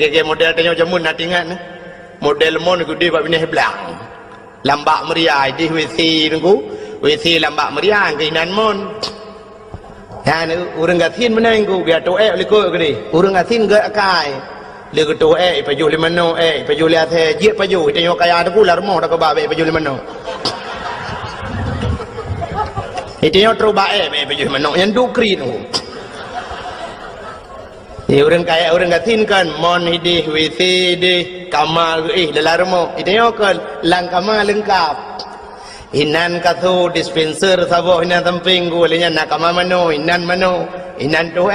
Agak-agak model tanya macam mun nak ingat ni. Model mon gede buat bini belang. Lambak meriah di WC nunggu. WC lambak meriah keinan mon. Ya ni orang gatin mana nunggu biar toe oleh kau gede. Orang gatin gak kai. Dia ke toe paju limano paju lihat je paju tanya kaya ada pula rumah dah ke babe paju limano. Itu yang terubah baju mana yang dukri tu. Ini orang kaya orang gatin kan mon ini WC di kamar dalam rumah. Itu yang kan lang kamar lengkap. Inan katu dispenser sabo inan samping gulenya nak kamar mano inan tu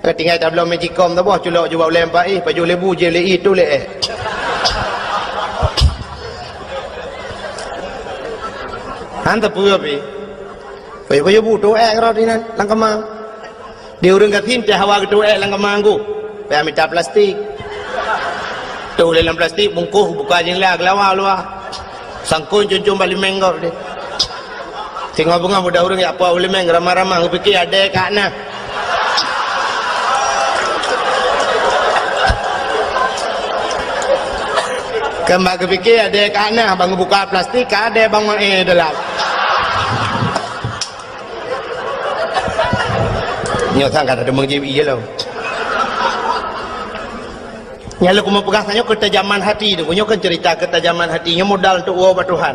ketinggal tablo magicom tu boh culok jual lempar baju lebu je le itu le Hanta puyo pi. Kaya buto karo dinan lang kamang. Di urang gatin teh hawa gitu lang kamangku. Kaya minta plastik. Tu dalam plastik bungkuh buka jeng lag lawa luah. Sangkun cuncung balik menggor deh. Tengok bunga budak urang ya apa boleh meng ramah-ramah fikir ada kakna. Kembali kepikir ada kakna bang buka plastik ada bang dalam. Nyata kata ada mengjib iya loh. Nyala ku mau pegang tanya ketajaman hati tu, punya kan cerita ketajaman hatinya modal untuk uang Tuhan.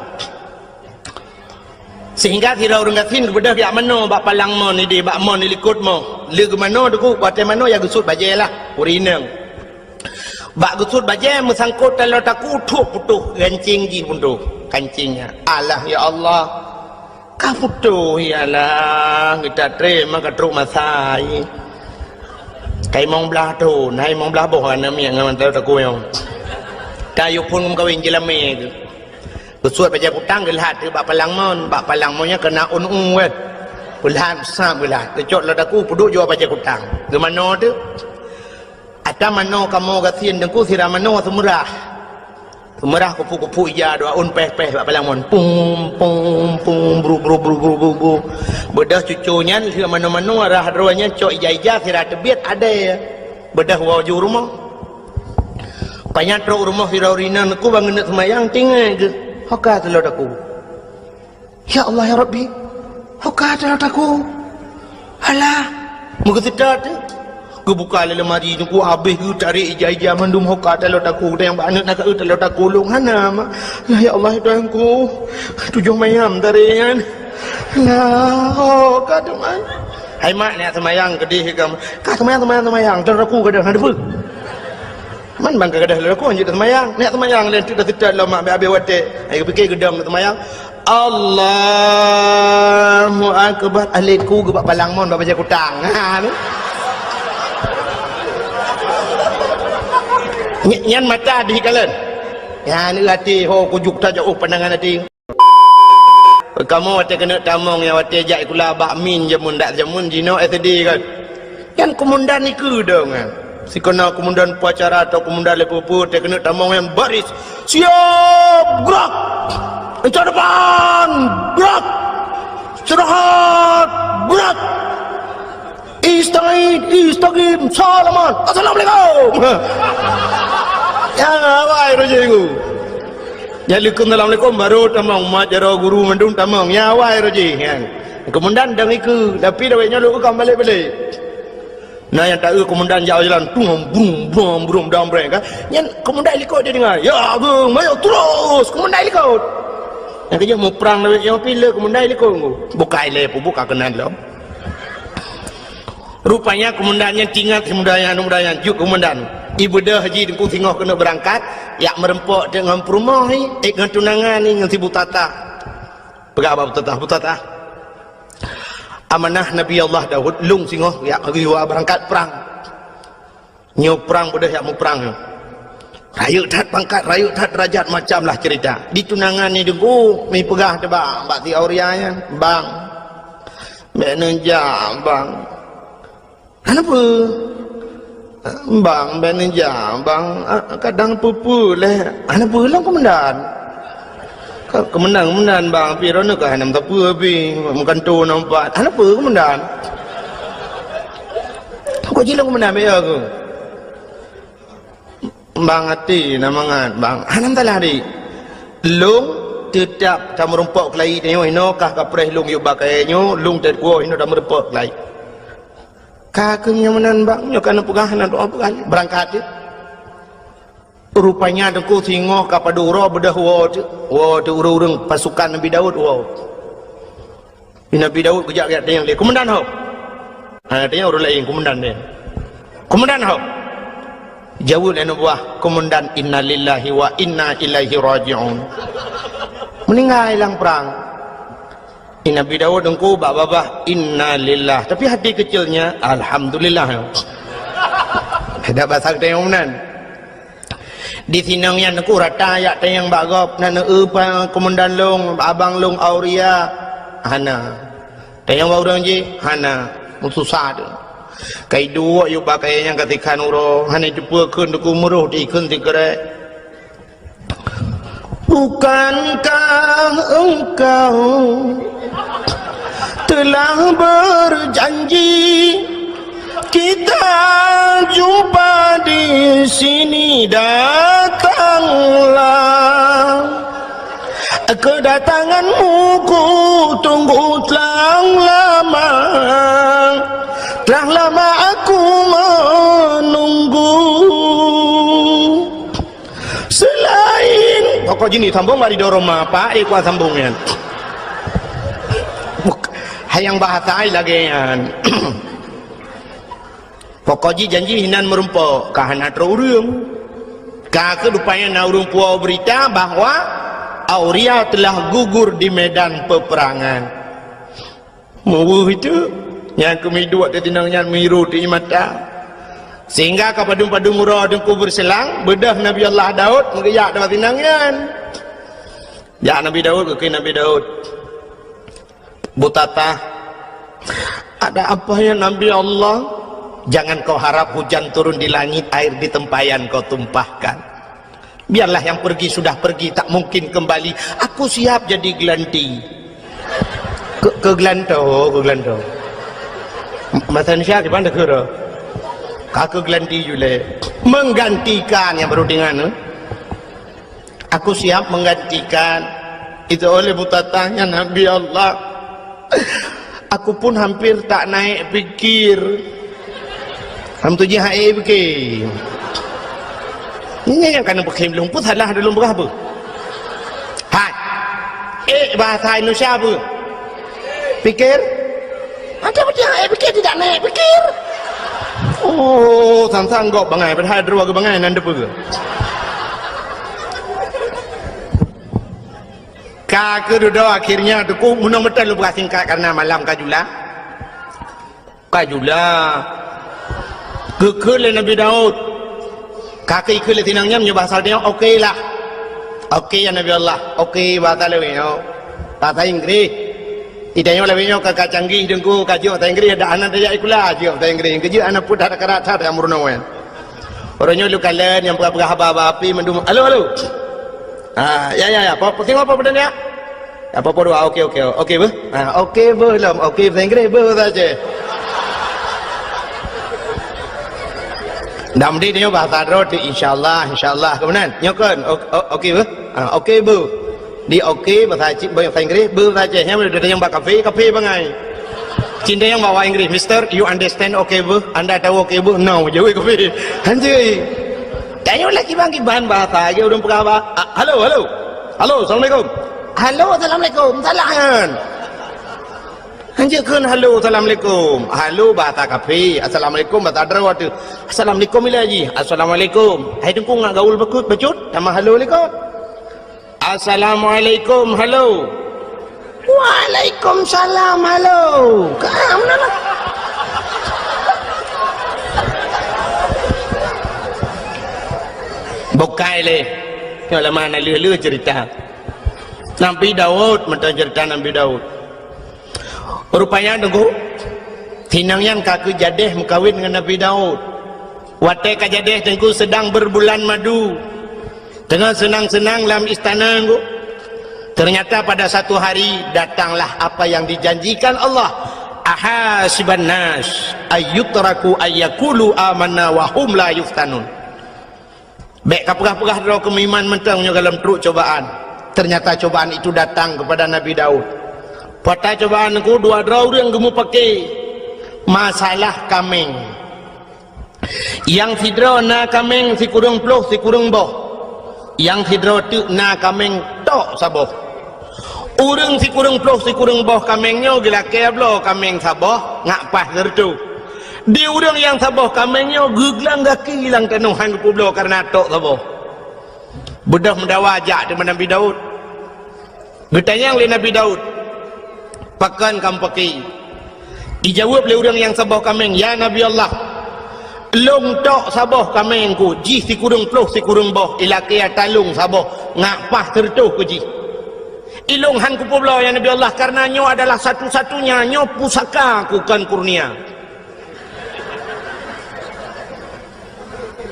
Sehingga tidak orang gatin kepada pihak mana bak palang mo ni di bak mo ni likut mo. Leg mana tu ku bate mana ya gusut baje lah, urineng. Bak gusut baje mesangkut kalau taku putuh gancing ji punduh kancingnya. Allah ya Allah. Kaputuh ialah kita terima ketruk masai. Kai mong belah tu, nai mong belah boh ana miang ngaman tau taku yang. Kayu pun kawin jelame tu. Bersuat baca putang gelat tu bak palang monnya kena un kan. Pulahan sam gelat. Tecok la taku puduk jua baca putang. Ke mano tu? Ada mano kamu gatin dengku sira mano semurah. Merah kupu-kupu ija doa un peh-peh bak palang mon pum bru bedah cucunya sira mano-mano arah roanya cok ija-ija sira tebiat ada bedah waju rumah banyak truk rumah sira urina aku bangun nak semayang tinggal ke hoka telur aku ya Allah ya Rabbi hoka telur aku alah muka ku buka lemari ku habis ku tarik ija-ija mandum hoka telur aku yang banyak nak telur aku long hana ya Allah Tuhanku tujuh mayam tarian lah hoka tu man hai mak ni semayang kedih kam ka semayang telur aku gadah ada apa man bang gadah telur aku anjir semayang ni semayang len tidak lama habis wate ai fikir gedam semayang Allahu akbar aliku ke bak palang mon bak baca kutang ha ni nyan mata di kalian ya ni hati ho kujuk ta jauh pandangan hati kamu wate kena tamong ya wate jak kula bakmin jamun dak jamun jino SD kan kan komandan ni ke dong kan si kena komandan upacara atau komandan lepupu te kena tamong yang baris siap gerak ke depan gerak istirahat gerak istagim salaman assalamualaikum ya awai rojiku jadi assalamualaikum baru tamang mat jaro guru mandung tamang ya awai roji kan komandan dang iku tapi dawainya lu kam balik nah yang tak komandan jauh jalan brum dambreng kan yang komandan ikut dia dengar ya bang mayo terus komandan ikut yang kerja mau perang yang pilih komandan ikut buka ile buka kenan lo rupanya komandannya tinggal kemudahan juk komandan ibu dah haji dengku tengok kena berangkat yak merempok dengan perumah dengan tunangan ni dengan si butata berapa butata amanah Nabi Allah Daud lung singoh yak riwa berangkat perang nyo perang bodoh yak mau perang rayuk tat pangkat rayuk tat derajat macam lah cerita di tunangan ni dengku mi pegah tebak mbak ti aurianya bang meneja bang kenapa bang beneja bang kadang pupu leh ana pulang komandan bang pirona ka hanam tapu abi bukan tu nampak ana apa komandan kau jilang komandan be aku bang hati namangat bang hanam talah di lung tidak tam rumpok kelai tengok ino kah kapreh lung yu bakainya lung tet kuo ino dah merumpok kelai kakenya menan bang nyo kana pegahan doa pegahan berangkat dia rupanya dengku singoh kapadura bedah wo tu urung pasukan Nabi Daud wo Nabi Daud kejak dia yang dia komandan ho tanya orang lain komandan dia komandan ho jawab anu buah komandan innalillahi wa inna ilaihi raji'un meninggal hilang perang Nabi Daud dengku babah innalillah tapi hati kecilnya alhamdulillah ada bahasa tayang nan di sinangnya dengku rata ayat tayang bagop nana komandan long abang long auria hana tayang orang je hana susah tu kai dua yu pakai yang ketika nuro hana jumpa kun duku muruh di kun tigre bukankah engkau telah berjanji kita jumpa di sini datanglah kedatanganmu ku tunggu telah lama aku menunggu selain pokok jini sambung mari dorong apa kuat sambungnya hayang bahasa lagi kan pokok janji hinan merumpok kahana terurung kah kedupanya naurung puau berita bahwa Auria telah gugur di medan peperangan mau itu yang kami dua tetinangnya miru di mata sehingga kapadung-padung murah dengku berselang bedah Nabi Allah Daud mengeyak dapat tinangnya ya Nabi Daud ke Nabi Daud Butata ada apa ya Nabi Allah jangan kau harap hujan turun di langit air di tempayan kau tumpahkan biarlah yang pergi sudah pergi tak mungkin kembali aku siap jadi gelanti ke gelanto matan siap di mana kira kakek gelanti jule menggantikan yang baru dengan aku siap menggantikan itu oleh butatanya Nabi Allah aku pun hampir tak naik pikir hamtu jihai fikir ini yang kena pakai belum pun salah dalam berapa hai bahasa Indonesia apa pikir ada jihai fikir tidak naik pikir oh sang-sanggok bangai berhadru ke bangai nanda apa kakek duduk akhirnya tuku menang betul lu singkat karena malam kajula kekele Nabi Daud kakek ikut tinangnya menyebah saltnya okey lah okey ya Nabi Allah okey bahasa lewinyo bahasa Inggris idanya lewinyo kakak canggih dengku kajian bahasa Inggris ada anak dia ikulah kajian bahasa Inggris kajian anak pun ada kerata yang merunawan orangnya lu kalian yang pernah haba-haba api mendum halo ya tengok apa benda ni ya apa doa okey bu okey bu lam okey bahasa Inggris bu saja Nam di dia bahasa roti insyaallah kemudian nyokon okey bu okey bu di okey bahasa Inggris bu saja yang ada yang bawa kafe bangai cinta yang bawa Inggris mister you understand okey bu anda tahu okey bu no jauh kafe anjay tanya lagi bang bahan bahasa dia udah pernah halo assalamualaikum salam anjir kan halo assalamualaikum halo bahasa kafe assalamualaikum bahasa Darawat assalamualaikum ilaji assalamualaikum hai dengku ngak gaul becut sama halo lekot assalamualaikum halo waalaikumsalam halo kamu mana bokai le kalau mana lulu cerita Nabi Daud mentah cerita Nabi Daud rupanya nunggu tinangnya kakek jadeh mengkawin dengan Nabi Daud watai kajadeh tengku sedang berbulan madu dengan senang-senang dalam istana nunggu ternyata pada satu hari datanglah apa yang dijanjikan Allah ahasiban nas ayyutraku ayyakulu amanna wa hum la yuftanun Baik kapurah-purah dro kemiman mentangnya dalam teruk cobaan. Ternyata cobaan itu datang kepada Nabi Daud. Pada cobaan ku dua dro yang gemu pakai masalah kameng. Yang sidro na kameng si kurung ploh si kurung boh. Yang sidro tu na kameng tok saboh. Urang si kurung ploh si kurung boh kamengnya gila keblo kameng saboh ngak pas tertu. Di urang yang saboh kamengnya guglang gaki hilang tenuhan ke publo karena tok saboh. Budak mendawajak dengan Nabi Daud. Bertanya oleh Nabi Daud, pakan kamu pakai? Dijawab oleh orang yang saboh kameng, ya Nabi Allah, long tok saboh kamengku, ji si kurung ploh si kurung boh, ilakia talung saboh, ngak pas tertuh ku ji. Ilung han ku publo ya Nabi Allah, karena nyo adalah satu-satunya nyo pusaka ku kan kurnia.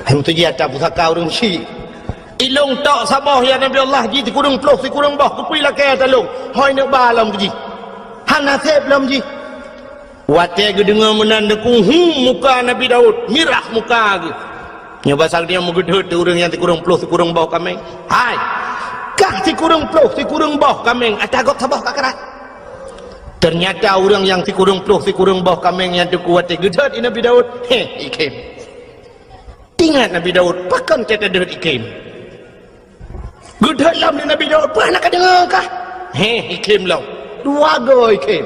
Hem tu dia tak pusaka urang si. Ilung tok saboh ya Nabi Allah ji kurung ploh si kurung boh kupui la ke talung. Hoi nak balam ji. Han nasib lam ji. Wate ge dengar menan deku muka Nabi Daud, mirah muka ge. Nya basal dia megedut urang yang kurung ploh si kurung boh kameng. Hai. Kah si kurung ploh si kurung boh kameng atagot saboh kakarat. Ternyata orang yang si kurung ploh si kurung boh kameng yang deku wate gedut Nabi Daud. Ikem. Ingat Nabi Daud, pakan kita dengar ikim. Gudhat lam ni Nabi Daud, pernah nak dengar kah? Ikim lam. Dua go ikim.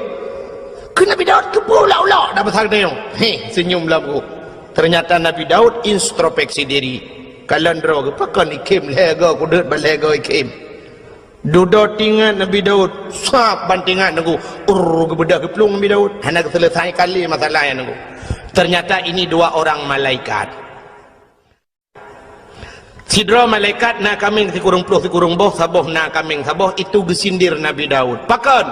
Ke Nabi Daud ke pulau-pulau dah besar dia. Senyum lam ku. Ternyata Nabi Daud introspeksi diri. Kalau ndro ke pakan ikim lega ku deut balega ikim. Duduk tingat Nabi Daud, sap bantingan aku. Ke bedah keplung Nabi Daud. Hendak selesai kali masalah yang aku. Ternyata ini dua orang malaikat. Sidra malaikat na kaming si kurung ploh si kurung boh saboh na kaming saboh itu gesindir Nabi Daud. Pakan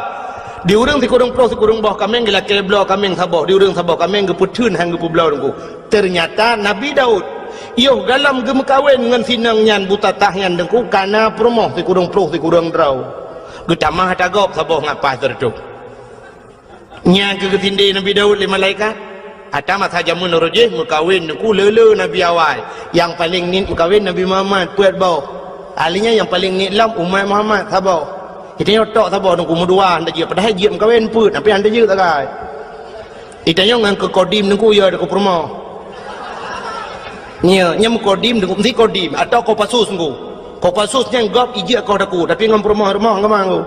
di urang si kurung ploh si kurung boh kaming gila keblo kaming saboh di urang saboh kaming geputun hang gepublau nunggu. Ternyata Nabi Daud yo dalam gem kawin dengan sinang nyan buta tahyan dengku kana promoh si kurung ploh si kurung draw. Getamah tagap saboh ngapa tertuk. Nya gesindir Nabi Daud le malaikat. Ada masa jamun rojeh mukawin ku lele Nabi awal. Yang paling ni mukawin Nabi Muhammad puat bau. Alinya yang paling ni lam umat Muhammad sabau. Kita tok sabau nunggu mudua anda je padahal je mukawin put tapi anda je tak kai. Itanya ngan ke kodim nunggu ya deku promo. Nya mukodim nunggu mesti kodim atau kopasus nunggu. Kopasusnya gop ije kau deku tapi ngam promo rumah ngam nunggu.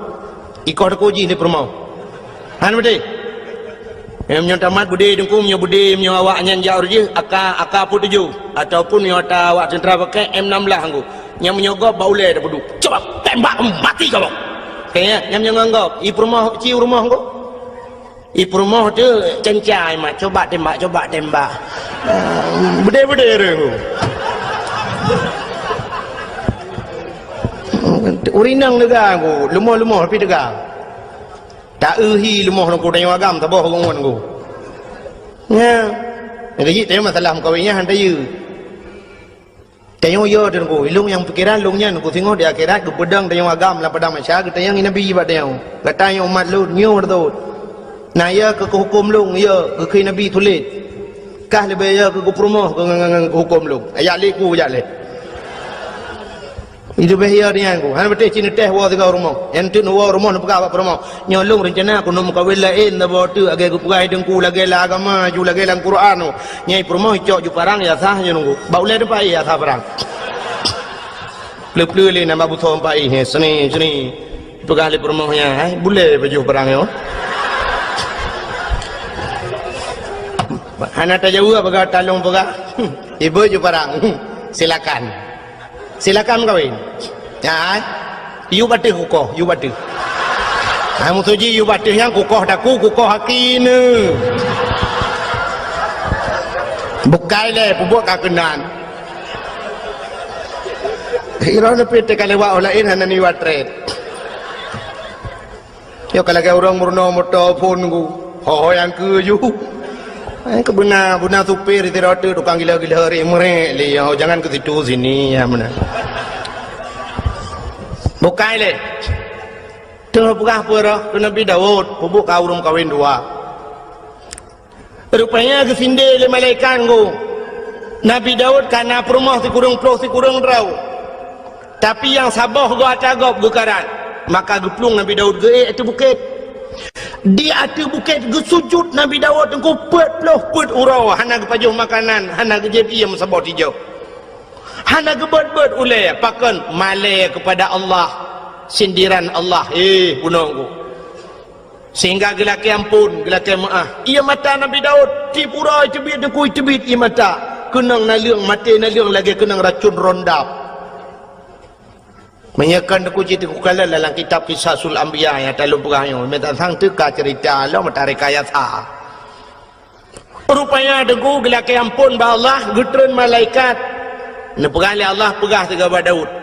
Iko deku je ni promo. Han betul. Yang tamat budi dengku punya budi punya awaknya jauh je aka pun tuju ataupun yang ta awak tentera pakai M16 angku yang menyogop baule dah bodoh coba tembak mati kau kayaknya yang menganggap i rumah ciu rumah angku i rumah tu cencai mak coba tembak budi rengku urinang negara angku lemah tapi tegak tak uhi lemah nunggu tanya agam tak boh ngungun nunggu ya jadi tanya masalah mukawinnya hantar you tanya yo nunggu ilung yang pikiran lungnya nunggu tengok di akhirat ke pedang tanya agam lah pedang masyarakat tanya yang nabi buat tanya katanya umat lu nyu tu nah ya ke hukum lung ya ke nabi tulis kah lebih ya ke rumah ke hukum lung ayat liku ayat le itu bahaya dia aku. Han betul cina teh wa tiga rumah. Yang tu nuwa rumah nak pegang apa rumah. Nyolong rencana aku nak mukawin lain dah bawa tu agai aku pegai dengku lagi lah agama ju lagi lah Quran tu. Nyai rumah cok ju parang ya sah je nunggu. Bau le depan ya sah parang. Pleu le nama butuh empai seni pegang le rumahnya. Boleh baju parang yo. Han tak jauh pegang talung pegang. Ibu ju parang. Silakan kawin. Ya, you batu kukoh, you batu. Kamu tuji you batu yang kukoh daku, kukoh hakine. Bukai le, pubuk kakenan. Ira lebih tekalewa olain hanani watret. Yo kalau kau orang murno motor pun ku, ho yang ke you. Kebuna supir itu roti tukang gila-gila hari merek le jangan ke situ sini ya mana bukai le tengah buka apa Nabi Daud pubuk kau kawin dua rupanya ke sinde le malaikat ku Nabi Daud kana perumah si kurang puluh si kurang rau. Tapi yang sabah go atagop gekaran. Maka geplung Nabi Daud ge itu bukit. Di atas bukit ge sujud Nabi Daud engko pet urau hana ge pajuh makanan, hana ge jadi yang sabah hijau. Hana ge bet ulai pakan malai kepada Allah. Sindiran Allah punongku. Sehingga gelaki ampun, gelaki maaf. Ia mata Nabi Daud ti pura cebit deku cebit ia mata. Kenang naliung mati naliung lagi kenang racun rondap. Menyakan aku cerita kukala dalam kitab Qisasul Anbiya yang tak lupa yang minta sang teka cerita Allah matarik ayat ha. Rupanya deku gelaki ampun ba Allah getren malaikat. Nepegali Allah pegah tegaba Daud.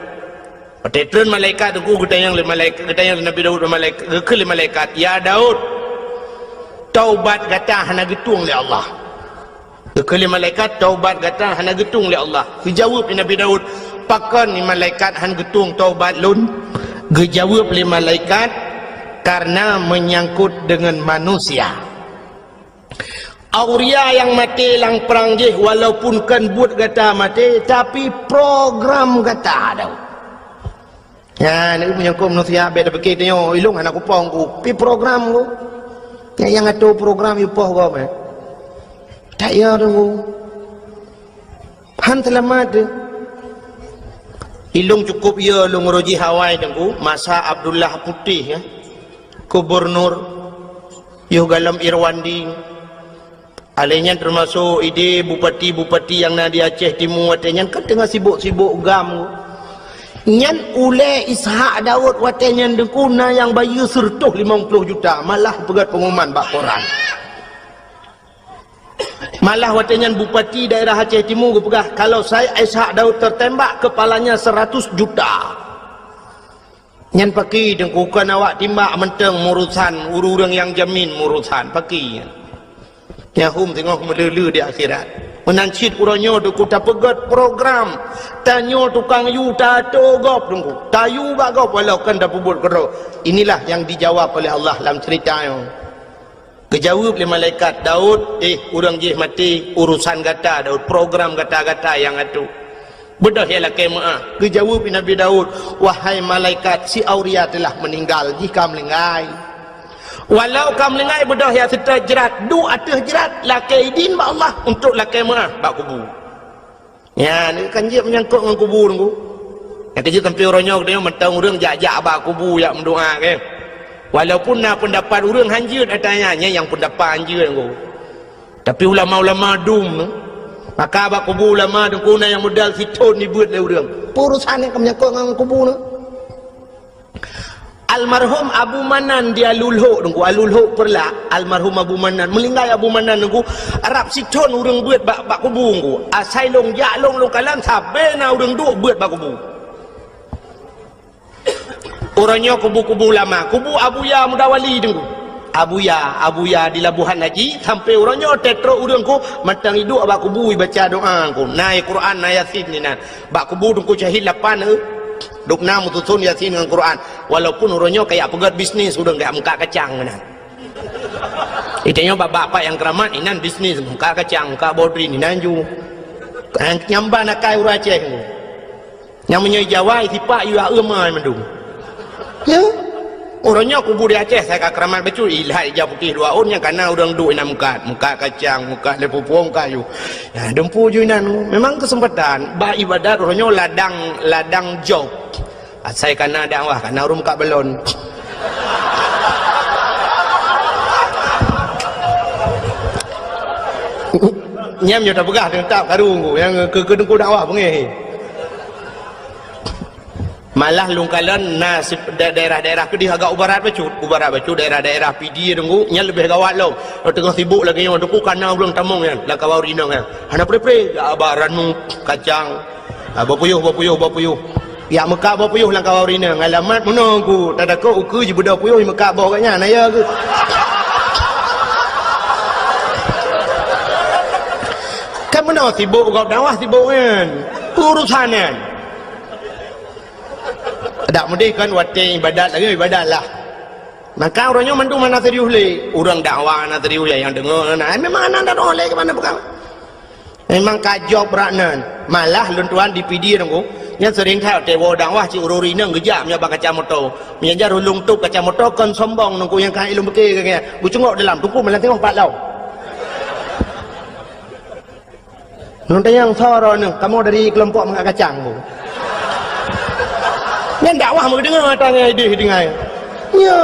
Tetren malaikat deku getayang le malaikat getayang Nabi Daud malaikat gekele malaikat ya Daud taubat gata hana getung le Allah. Gekele malaikat taubat gata hana getung le Allah. Dijawab Nabi Daud pakan ni malaikat han getung taubat lun. Dijawab le malaikat karena menyangkut dengan manusia. Auria yang mati lang perang je walaupun kan buat gata mati tapi program gata ada. Ya, ni menyangkut manusia beda begitu yo ilung anak kupong ku pi program ku. Yang atu program yu poh go me. Tak ya tu. Han selamat. Ilung cukup ya lung roji Hawaii dengku masa Abdullah Putih ya. Gubernur yo galam Irwandi. Alenya termasuk ide bupati-bupati yang na di Aceh Timur watenya kan tengah sibuk-sibuk gam. Nyan ule Ishak Daud watenya dengku na yang bayu sertuh 50 juta malah pegat pengumuman bak koran. Malah watenya bupati daerah Aceh Timur pegah kalau saya Ishak Daud tertembak kepalanya 100 juta. Nyan paki dengku kan awak timbak menteng urusan urang yang jamin urusan paki. Ya hum tengok melulu di akhirat. Menancit uranyo tu kuta pegat program. Tanyo tukang yu tato gop dengku. Tayu ba gop walau kan dah pubut kero. Inilah yang dijawab oleh Allah dalam cerita yo. Kejawab oleh malaikat Daud, urang je mati urusan gata Daud, program gata-gata yang atu. Bedah ialah kemaah. Kejawab Nabi Daud, wahai malaikat si Auria telah meninggal jika melingai. Walau kamu lengai bedah ya serta jerat du atas jerat lakai idin ba Allah untuk lakai maaf bak kubur. Ya ni kan dia menyangkut dengan kubur tu. Kata je tempi orangnya dia mentang urang jak-jak bak kubur yak mendoa ke. Walaupun nak pendapat urang hanjut atanya yang pendapat hanjut tu. Tapi ulama-ulama dum tu. Maka bak kubur ulama tu kuna yang modal siton ni buat le urang. Urusan yang menyangkut dengan kubur tu. Almarhum Abu Manan dia lulhuk nunggu alulhuk perla almarhum Abu Manan melinggai Abu Manan nunggu Arab siton urang buat bak kubu nunggu asai long jak long kalan sabena urang duk buat bak kubu orangnya kubu-kubu lama kubu Abu Ya Mudawali nunggu Abu Ya di Labuhan Haji sampai orangnya tetro urang ku matang hidup bak kubu baca doa ku naik Quran naik Yasin ni nan bak kubu nunggu syahid 8 Dukna mutusun Yasin dengan Quran walaupun urunyo kayak pegat bisnis udah kayak muka kacang nah. Itanya bapak-bapak yang keramat inan bisnis muka kacang muka bodri ni nanju nyamba nakai uraceh yang menyai Jawa sipak yu amai mendung ya urunyo kubu di Aceh saya ka keramat betul ilah ija putih 2 on yang kana urang duk ina muka kacang muka lepupuang kayu ya dempu ju inan memang kesempatan ba ibadat urunyo ladang job saya kana dakwah kana urung muka belon nyam yo tak pegah tetap karung yang ke dengku dakwah pengen malah lungkalan nasib daerah-daerah ke dia agak ubarat bacut daerah-daerah PD dengku nya lebih gawat lo tengah sibuk lagi yang dengku kana urang tamong kan la kawau rino kan hana pre baranmu kacang bapuyuh ya Mekah bapuyuh lang kawau rino ngalamat menunggu tak ko uku je budak puyuh Mekah bau katnya naya ke kan mana sibuk kau dakwah sibuk kan urusanan tak mudi kan wate ibadat lagi ibadat lah maka orangnya mandu mana serius le orang dakwah mana serius yang dengar nah memang anak dah oleh ke mana bukan memang kajau beranan malah luntuan di PD nunggu yang sering tahu tewo dang wah ci ururi nang gejam nya bang kaca motor menyajar ulung tu kaca motor kon sombong nunggu yang kai ilmu beke kaya bu cungok dalam tungku malah tengok pat lau nonton yang soro nung kamu dari kelompok mengak kacang bu yang dakwah mau dengar tanya ide dengar ya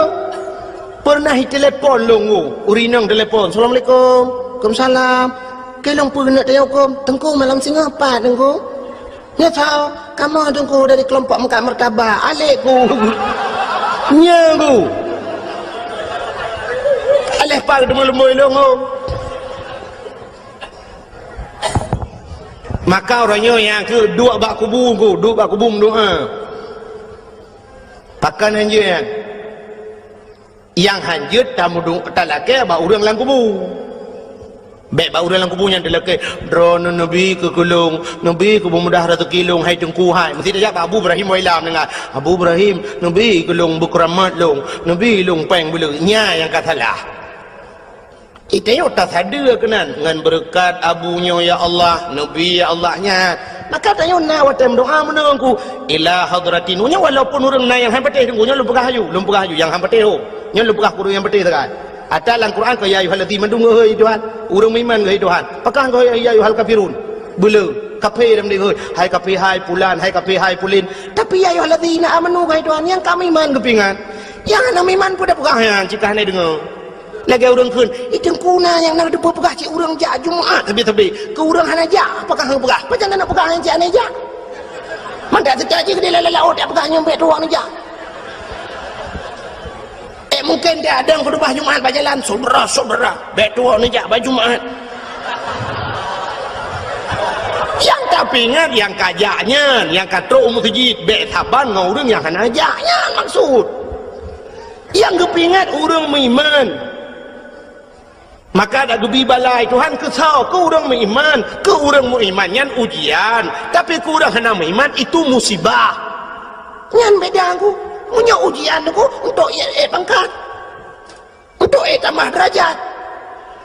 pernah telepon lungu urinang telepon assalamualaikum waalaikumsalam kelong pernah tanya hukum tengku malam singa pat tengku ya tahu kamu tengku dari kelompok Mekah Mertabah alekku nyagu aleh pak demul-demul lungu maka orangnya yang ke dua bak kubu ku dua bak kubu doa pakan hanjut yang hanjut tamu dung talake ba urang lang kubu baik ba urang lang kubu yang talake drone nabi ke kulung nabi ku mudah ratu kilung hai tengku hai mesti dia Abu Ibrahim wailam dengar Abu Ibrahim nabi kulung bukramat long nabi long peng bulu nya yang katalah kita yo tak sadar kenan dengan berkat abunya ya Allah nabi ya Allahnya maka tanya na watem doa menunggu ila hadratinunya walaupun urang na yang hampateh tunggunya lumpukah hayu yang hampateh nya lumpukah kuru yang peteh tekan atalan Quran ka ya ayyuhallazina mandung heuy Tuhan urang iman heuy Tuhan pakah ka ya ayyuhal kafirun beuleung kafir dem deui hai kafir hai pulan hai kafir hai pulin tapi ya ayyuhallazina amanu heuy Tuhan yang kami iman kepingan yang ana iman pun dah pekah yang cikah ni dengar lagi urang keun iteng kuna yang nak depa pekah cik urang jak Jumaat tapi ke urang hana jak apakah hang pekah macam nak pekah yang cik ane jak mandak sekaji ke dia lalau tak pekah nyampe ruang ni jak mungkin dia ada khutbah Jumaat berjalan saudara baik tua ni jak baju Jumaat yang tapi ingat yang kajaknya yang kata masjid baik taban ngau urang yang hana jaknya maksud yang kepingat urang beriman maka ada gebi balai Tuhan kesal ke urang beriman ke urang beriman yang ujian tapi ke urang hana beriman itu musibah yang beda aku punya ujian aku untuk pangkat untuk tambah derajat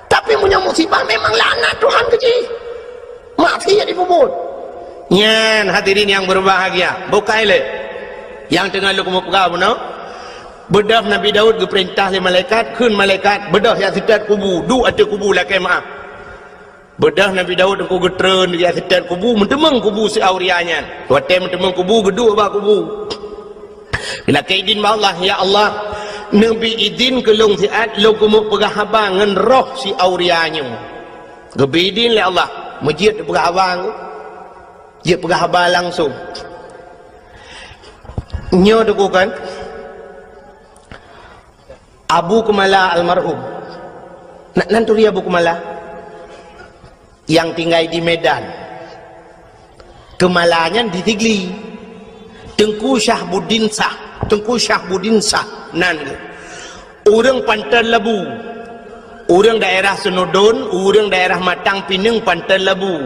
tapi punya musibah memang laknat Tuhan kecil mati jadi bubut nyan hadirin yang berbahagia bukai le yang tengah lu kumu pegau no bedah Nabi Daud diperintah oleh malaikat kun malaikat bedah yang sitat kubu du ada kubu lah maaf bedah Nabi Daud aku getren dia sitat kubu mentemeng kubu si aurianya watem mentemeng kubu gedua ba kubu bila kaidin Allah ya Allah Nabi idin kelung siat lo kumu pegah abang ngan roh si aurianya gebidin le Allah masjid pegah abang dia pegah abang langsung nyo dukukan Abu Kumala almarhum nanti Abu Kumala yang tinggal di Medan kemalanya di Tigli Tengku Syahbuddin Sah nan orang Pantai Labu orang daerah Senodon orang daerah Matang Pinang Pantai Labu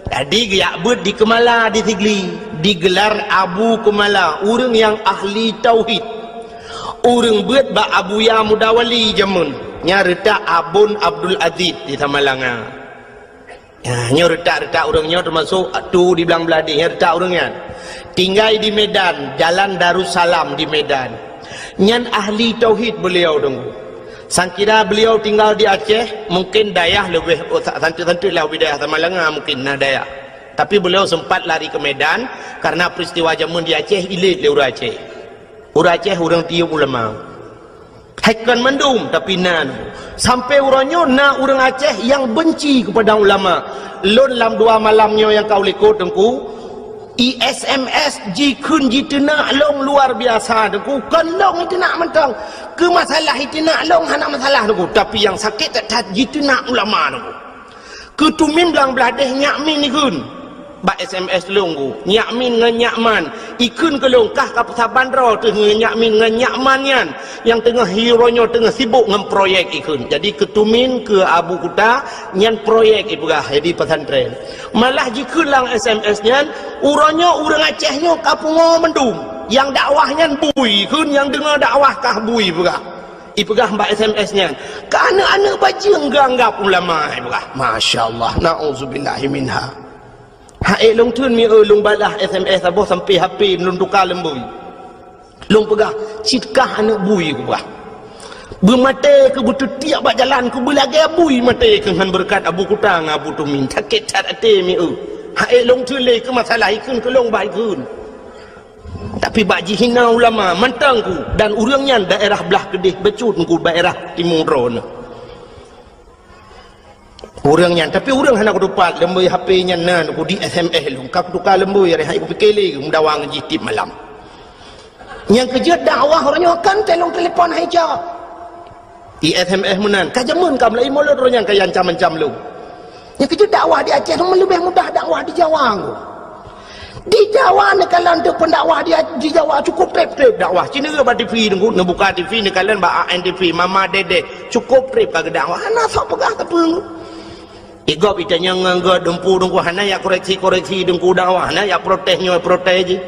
tadi giak ber di Kemala di Tigli digelar Abu Kumala orang yang ahli tauhid orang ber ba Abu Ya Mudawali jamun nya retak Abun Abdul Aziz di Tamalanga nya retak orangnya termasuk tu di belang beladi nya retak orangnya tinggal di Medan Jalan Darussalam di Medan nyan ahli tauhid beliau dong sangkira beliau tinggal di Aceh mungkin dayah lebih tentu lah wilayah Tamalanga mungkin nah dayah tapi beliau sempat lari ke Medan karena peristiwa jamun di Aceh ilit le urang Aceh orang tiup ulama haikan mendum tapi nan sampai orangnya na orang Aceh yang benci kepada ulama lon lam dua malamnya yang kau likut dengku SMS jikun jitena long luar biasa dengku kan long itena mentang ke masalah itena long hana masalah dengku tapi yang sakit tak jitena ulama dengku ketumin belang beladeh nyakmin ikun ba SMS longgu nyakmin ngan nyakman ikun kelong kah kapsa bandro tu nyakmin ngan nyakmannya yang tengah hironya tengah sibuk ngan proyek ikun jadi ketumin ke Abu Kuta nyan proyek ibugah jadi pesantren malah jikulang SMS nya uranya urang Acehnya kapungo mendum yang dakwahnya bui kun yang dengar dakwah kah bui ibugah Ipegah mbak SMS-nya. Ka anak-anak baca enggak ulama ipegah. Masya-Allah. Nauzubillahi minha. Haik long tun mi long balah SMS aboh sampai HP long tukar lembui. Long pegah citkah anak bui ku bah. Bermata ke butuh tiap bak jalan ku belagai bui mata ke han berkat abu kutang abu tu min sakit ate mi haik long tun le ke masalah ikun ke long bai kun. Tapi baji hina ulama mantang ku dan urangnya daerah belah Kedih becut ku daerah Timur Ron. Urangnya tapi urang hana ku dapat lembui HP nya nan ku di SMS long kak tukar lembui hai ku pikele ku mendawang jitip malam. Yang kerja dakwah orangnya kan telong telefon hai jawab. Di SMS menan kajamun kam lai mulut orangnya kaya ancam-ancam lu. Yang kerja dakwah di Aceh lebih mudah dakwah di Jawa ku. Di Jawa ni kalian tu pendakwah dia di Jawa cukup trip dakwah. Cina ke TV ni nak buka TV ni kalian ba ANTV Mama Dede cukup trip kagak dakwah. Ana sok pegah tepung. Igop itanya nganggo dempu dengku hana ya koreksi dengku dakwah hana ya protesnya protes je.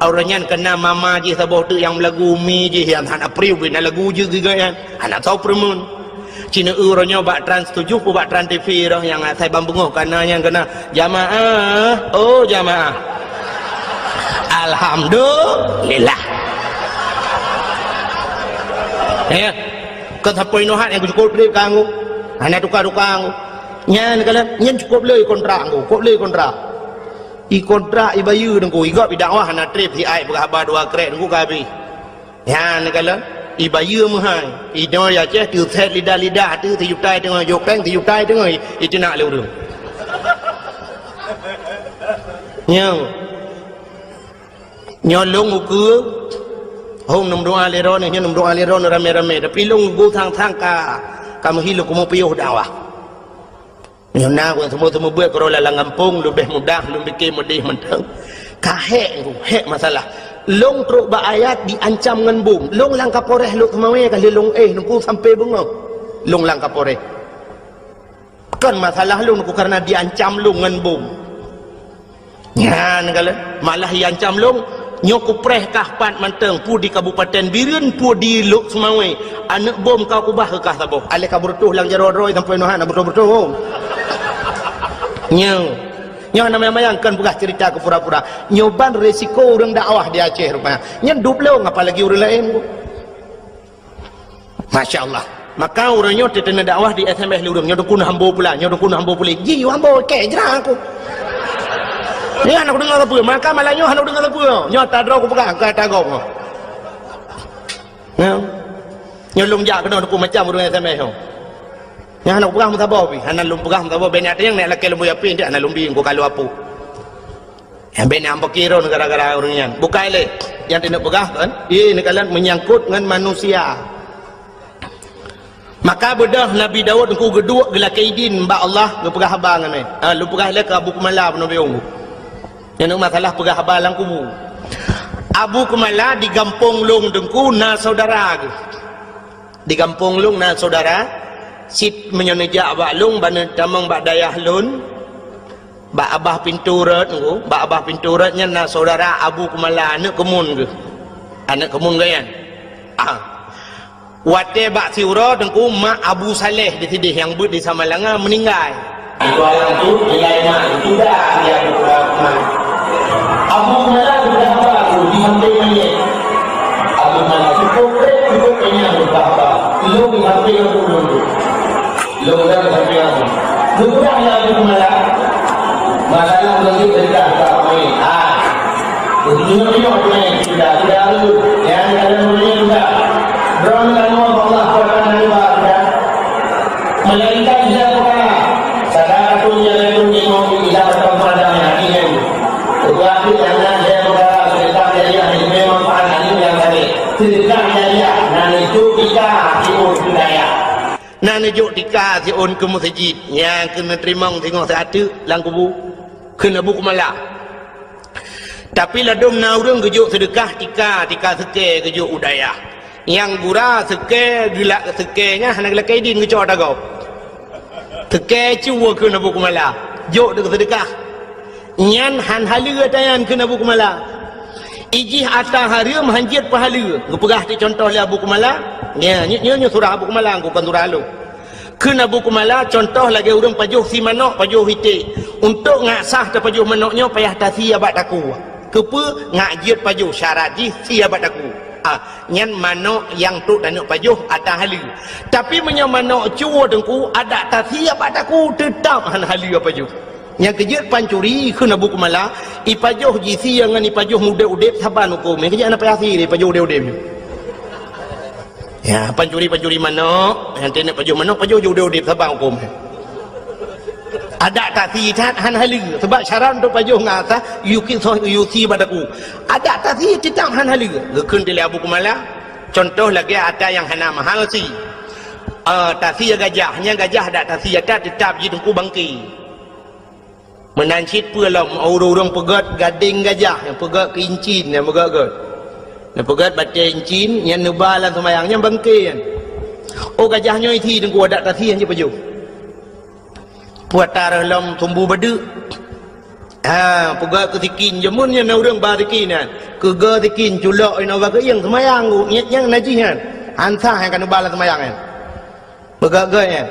Orangnya kena mama je sabah tu yang lagu mi je yang hana priu bina lagu je gigayan. Hana tahu permun. Cina orangnya bak Trans 7 pu bak Trans TV dah yang saya bambungoh karena yang kena jamaah. Oh jamaah. Alhamdulillah. Ya. Kan sampai nohat yang cukup beli kangu. Hana tukar kangu. Nyan kala nyan cukup le kontrak aku, kok le kontrak. I kontrak i bayu dengku, i gop i dakwah na trip si ai berhabar dua krek dengku kabi. Nyan kala i bayu mahai, i do ya che tu set lidah tu tiup tai tengah yok peng tiup tai tengah i tina le urang. Nyo long uku hong nom doa leron ni nom doa leron rame-rame tapi long go thang ka kamu hilu kumu piuh dakwah. Nyona ku semua buat kalau lalang kampung lebih mudah lebih bikin modih mentang. Kahek ku hek masalah. Long truk ba ayat diancam ngan bom. Long lang kaporeh lu kemawe kali long nungku sampai bengok. Long lang kaporeh. Kan masalah long nungku karena diancam long ngan bom. Nyan kala malah diancam long nyoku preh kahpat manteng pu di Kabupaten Biren pu di Luk Semawe anak bom kau kubah ke kah saboh ale kaburtuh lang jero-roi sampai nohan bertuh-bertuh nyo namanya mayangkan bukan cerita ke pura-pura nyoban resiko orang dakwah di Aceh rupanya nyenduk leung apalagi orang lain Masya Allah maka orangnya tetena dakwah di SMS lurung nyo dukun hambo pula ji hambo ke jerang aku ni anak dengar apa maka malahnya anak dengar apa nyo tadro aku pegang ke tagong nyo lung jak kena dukun macam orang SMS yang anak pegang mutabah pi anak lum pegang mutabah banyak yang nak laki lembu api dia anak lumbi ko kalau apa yang banyak ampak kira gara-gara orangnya bukan le yang tidak pegang kan ini kalian menyangkut dengan manusia maka bedah Nabi Daud ku geduk gelak kaidin mbak Allah ngepegah abang ni lu pegah le ke Abu Kumala Nabi Ung yang masalah pegah abang lang kubu Abu Kumala di Gampong Long dengku na saudara di Gampong Long na saudara sit menyonejak bak lung bana tamang bak dayah lun bak abah pinturat ngku bak abah pinturatnya na saudara Abu Kumala anak kemun kan wate bak siura dengku mak Abu Saleh di sini yang but di Samalanga meninggal itu alam tu nilai mak itu dah dia Abu Kumala sudah apa di sampai mana Abu Kumala cukup kenyang berapa lu di sampai yang dulu lu dah sampai yang dulu dah Abu Kumala masalah lagi dekat kami begitu ni sudah lalu yang ada mulai juga berangkat Allah Taala melainkan dia berkata saudara punya lelaki mau tidak berpadanya ini tetapi jangan dia berkata sedekah jariah ini memang pahala yang tadi sedekah jariah dan itu kita diurus budaya nah nejuk tika ziun ke masjid yang kena terima tengok satu lang kubu kena buku malak tapi ladum na urang gejuk sedekah tika seke gejuk udaya yang gura seke gila sekenya hana gila kaidin gejuk dagau seke cuwa kena buku malak jok dek sedekah nyan han halia tayan kena buku malak ijih atas hari menghanjit pahala perah ti contoh li Abu Kumala nya surah Abu Kumala aku kan surah lu kena Abu Kumala contoh lagi urang pajuh si manok pajuh hitik untuk ngasah te pajuh manoknya payah tasi abad aku kepa ngajit pajuh syarat ji si abad aku nyan manok yang tu dan pajuh atas hari tapi menyo manok cuo dengku ada tasi abad aku tetap han hari pajuh yang kejut pancuri kena Abu Kumala ipajuh jisi yang ngani pajuh muda udep saban hukum yang kejut anak payasi ni pajuh udep ya pancuri manok yang tenek pajuh manok pajuh udep saban hukum ada tasi tat han halu sebab syarat untuk pajuh ngasa yuki badaku ada tasi tetap han halu gekun di Abu Kumala contoh lagi ada yang hana mahal si tasi gajahnya gajah ada tasi ada tetap ji tengku bangki menancit pulam orang pegat gading gajah yang pegat kincin yang pegat yang pegat batin cincin yang nebalan semayangnya bangkai kan oh gajahnya itu tengku ada tasi yang je buat taruh tumbuh badu pegat ketikin jemun yang orang barikin kan kega tikin culak yang awak yang semayang yang najis kan ansah yang kan nebalan semayang kan pegat kan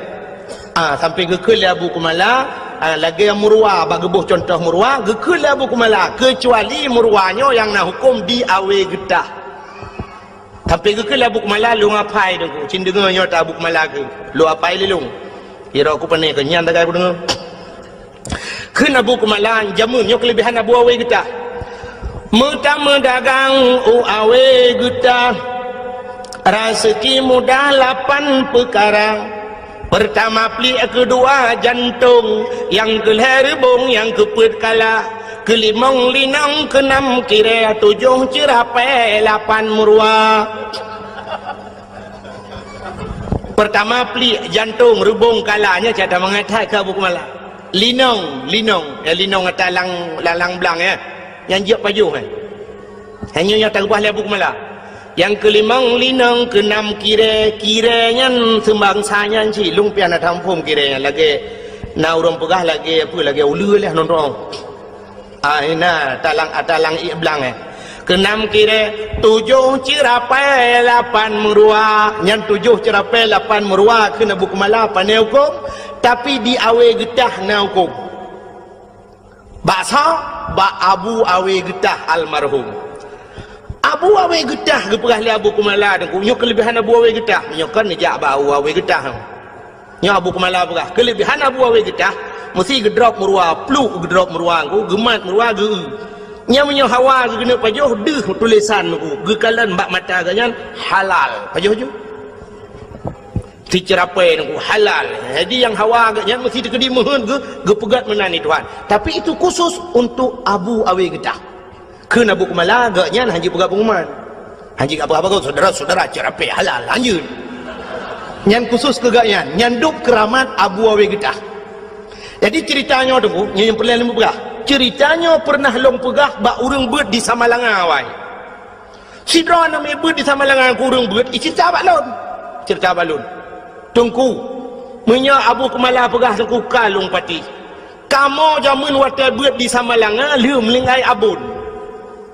sampai kekal Abu Kumala lagi yang murwa bagi buh contoh murwa gekul Abu Kumala kecuali murwanya yang nak hukum di awe getah tapi gekul Abu Kumala lu ngapai dengku cindengannya tak Abu Kumala ke lu apai lelung kira aku pening kenyan tak aku dengar kena Abu Kumala jamunnya kelebihan Abu awe getah mutama dagang awe getah rezeki mudah 8 perkara. Pertama pli, kedua jantung, yang keherbung, yang keput kala, kelimang linang, keenam kira, 7 cerapai, 8 murwa. Pertama pli jantung, rebung kalanya cara mengatai ke Abu Kumala. Linong, linong atas lalang belang ya, yang jiak pajuh kan. Hanya yang tak ubah Abu Kumala. Yang kelimang linang, keenam kiranya sembangsanya si lumpian ada tampum kiranya lagi na orang pegah lagi apa lagi ulu lah nonton ina talang iblang keenam kira 7 cerapai 8 murwa yang 7 cerapai 8 murwa kena Abu Kumala pandai hukum tapi di awe getah na hukum baksa Abu awe getah almarhum Abu awe getah ke perah li Abu Kumala dan punya kelebihan Abu awe getah menyokan ni jak bau awe getah nya Abu Kumala perah kelebihan Abu awe getah mesti gedrop murwa pluk gedrop murwa ku gemat murwa ge nya menyo hawa ge kena pajuh deh tulisan ku ge kalan bak mata ganyan halal pajuh ju dicerapai ku halal jadi yang hawa ganyan mesti dikedimeun ge pegat menani Tuhan tapi itu khusus untuk Abu awe getah kena Abu Kumala agaknya haji pegat pengumuman haji apa-apa kau saudara-saudara cerapai halal lanjut yang khusus kegaknya nyanduk keramat Abu awe getah jadi ceritanya tu yang pernah lembu pegah ceritanya pernah long pegah bak urang beut di Samalanga awai sidra nama beut di Samalanga ku urang beut cerita balon tungku menya Abu Kumala pegah tungku kalung pati kamu jamun watai beut di Samalanga lu melingai abun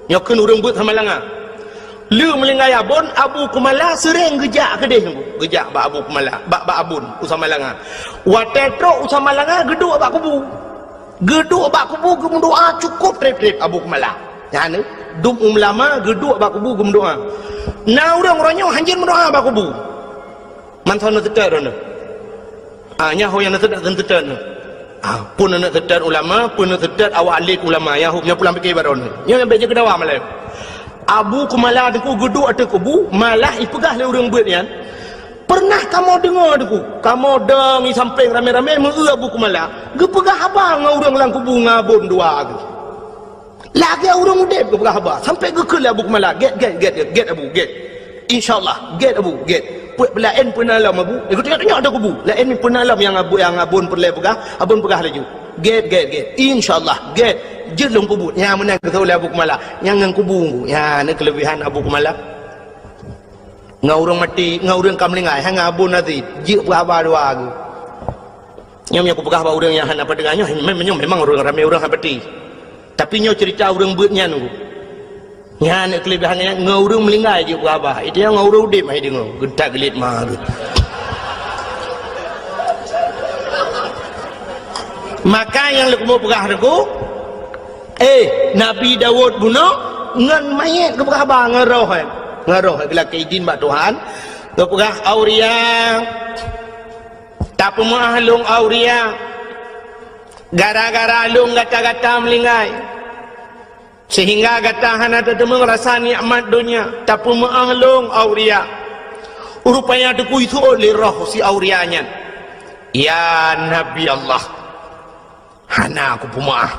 nyokeun urang beut Samalanga lu melingai abun Abu Kumala sering gejak ke dia gejak bak Abu Kumala bak abun Samalanga watai trok Samalanga geduk bak kubu gum doa cukup trip Abu Kumala jana dum lama geduk bak kubu gum doa na urang-urangnya hanjir mendoa bak kubu man sono teter ono nya ho yang teter pun nak teter ulama pun nak teter awak alik ulama ya hubnya pulang fikir baron nya beje kedawa malam Abu Kumala deku geduk ate kubu malah ipegah le urang beut yan pernah kamu dengar deku kamu dengi samping rame-rame meu Abu Kumala gepegah abang urang lang kubu ngabun dua ge lagi urang udep gepegah abang sampai gekel Abu Kumala get Abu get insyaallah get Abu get puak belain pun alam Abu aku tengok ada kubu lain pun alam yang abun perle pegah abun pegah laju get insyaallah get jelung kubu yang menang ke Abu Kumala yang ngang kubu ya ni kelebihan Abu Kumala ngau urang mati ngau urang kamlingai hang abun nanti je berapa dua aku nyam aku pegah ba urang yang hana padengahnya memang urang ramai urang hapati tapi nyo cerita urang beutnya nu Nya nak kelebihannya ngau melinggai je berabah. Itu yang ngau dim hai dengar. Gedak gelit mah tu. Maka yang lu mau perah tu, Nabi Daud bunuh ngan mayat ke berabah ngaroh. Ngaroh bila keidin bak Tuhan. Tu perah auria. Tak pemah lung auria. Gara-gara lung gata-gata melinggai. Sehingga kata hana tetemu rasa nikmat dunia tapi mengahlung auria rupanya deku itu oleh roh si aurianya ya Nabi Allah hana aku pemaah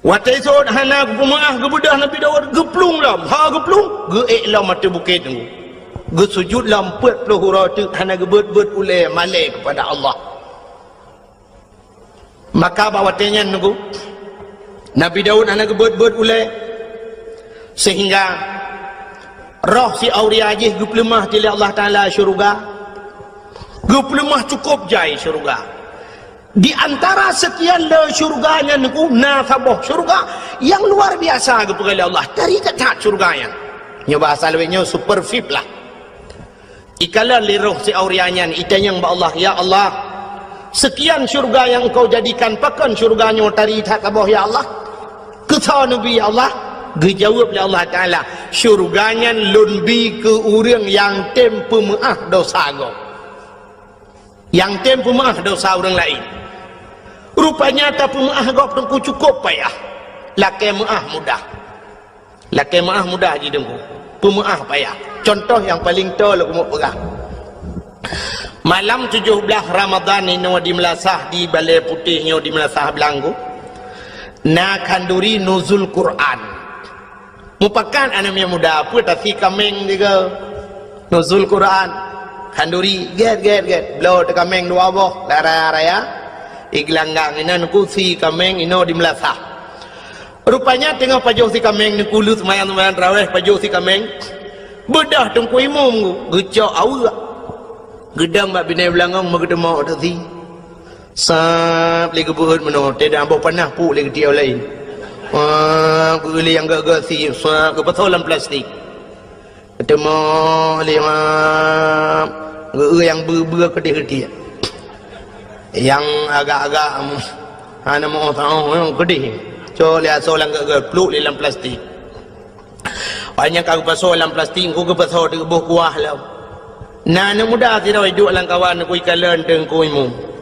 watai so hana aku pemaah kebudah Nabi Daud geplung lam geplung lam mata bukit tu sujud lam 40 huruf tu hana gebet-bet oleh malik kepada Allah maka bawatnya nunggu Nabi Daud anak gebet-bet ulai sehingga roh si auria ajih geplemah tili Allah Ta'ala syurga geplemah cukup jai syurga di antara sekian le syurganya niku nasaboh syurga yang luar biasa kepada Allah dari ketat syurganya nyoba bahasa lebihnya super VIP lah ikala li roh si aurianya itanya ba Allah ya Allah sekian syurga yang engkau jadikan pakan syurganya tari tak aboh ya Allah kata Nabi Allah dijawab oleh Allah Ta'ala syurganya lebih ke orang yang tempu maaf dosa go yang tempu maaf dosa orang lain rupanya tempu maaf go tengku cukup payah laki maaf mudah je dengku pemaaf payah contoh yang paling tol aku mau pegang malam 17 Ramadan ini di Melasah di Balai Putihnya di Melasah Belanggu na kanduri nuzul Quran mupakan anaknya muda apa tapi kameng juga nuzul Quran kanduri get blow te kameng dua boh raya iglanggang ina nukusi kameng ino di Melasah rupanya tengah pajuh si kameng nukulus mayan raweh pajuh si kameng bedah tengku imum gecok awak gedang mak binai belangang magedemo tu si sap lagi buat mana tidak ambil panah pun lagi dia lain beli yang gak si sap ke petolan plastik ketemu lima yang berkedih-kedih yang agak-agak ana mau tahu yang kedih so lihat solang gak peluk dalam plastik banyak kau pasal dalam plastik kau ke pasal di buah kuah lah nah muda tidak hidup dalam kawan aku ikalan dengan kuimu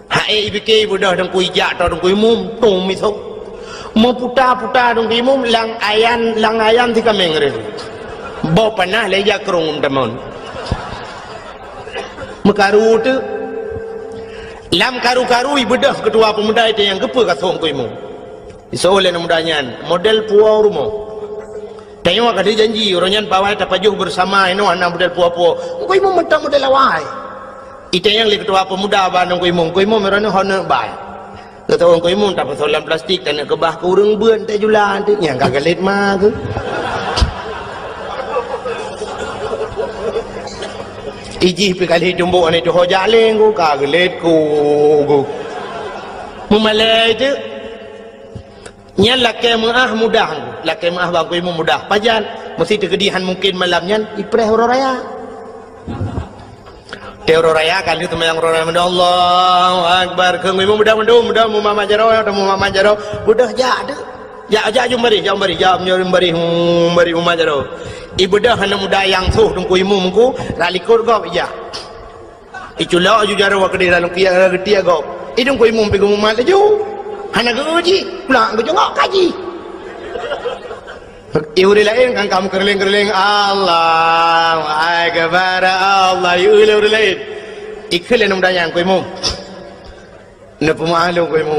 hai ibike budah dong kui jak tau dong kui mum tung misok mau putar dong kui mum lang ayan ti kameng re bo panah leja krung temon mekaru tu lam karu ibedah ketua pemuda itu yang kepe kasong kui mum isoleh mudanya model puau rumah tengok ada janji orangnya bawah tapajuh bersama ini anak model puau kui mum mentang model awai itu yang ketua pemuda bandung kuimung merana honor baik kata orang kuimung tak persoalan plastik dan kebah ke urang beun tak julan tu yang kagalit mah tu iji pikali jumbo ane tu hojaleng ku kagalit ku memalai tu nya laki maah mudah laki maah bang kuimung mudah pajan mesti terkedihan mungkin malamnya ipreh horo raya teori raya kali itu yang raya Allahu Akbar kengui mudah mu mama jaro budah ja jumbari mama jaro ibudah hana muda yang suh dengku imu mengku ralikor gop ja iculo ju jaro wa kedira lu kia getia gop idung ku imu pigu mama ju hana guji pulang gujo ngok kaji iuri lain kan kamu kerling Allah Akbar Allah iuri lain ikhlas mudah yang ku imu na pemahalu ku imu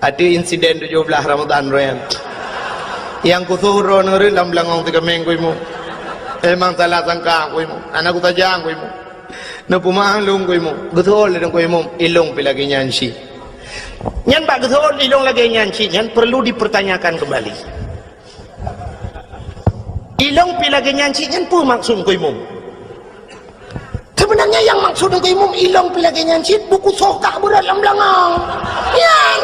ada insiden 17 Ramadan royan yang kusuhro nuri lam langong 3 minggu imu emang salah sangka ku imu anak ku tajang ku imu na pemahalu ku imu betul dan ku imu ilung pilagi nyansi nyan bak betul ilung lagi nyansi nyan perlu dipertanyakan kembali ilong pilagi nyanci nyan pun maksud ku imum sebenarnya yang maksud ku imum ilong pilagi nyanci buku sokak berat dalam belangang yang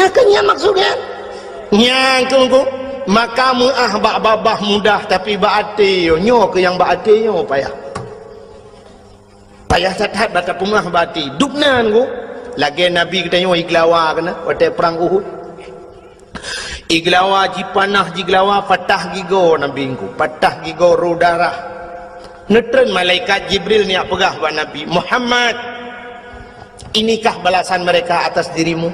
Cakanya maksudnya nyang ku maka muah bak babah mudah tapi bak ati nyo ke yang bak ati nyo payah satat bata pumah bati dupnan ku lagi nabi kita nyo iglawa kena waktu perang Uhud iglawa jipanah jiglawa patah gigo nabi ku patah gigo darah netren malaikat Jibril ni pegah buat nabi Muhammad, inikah balasan mereka atas dirimu?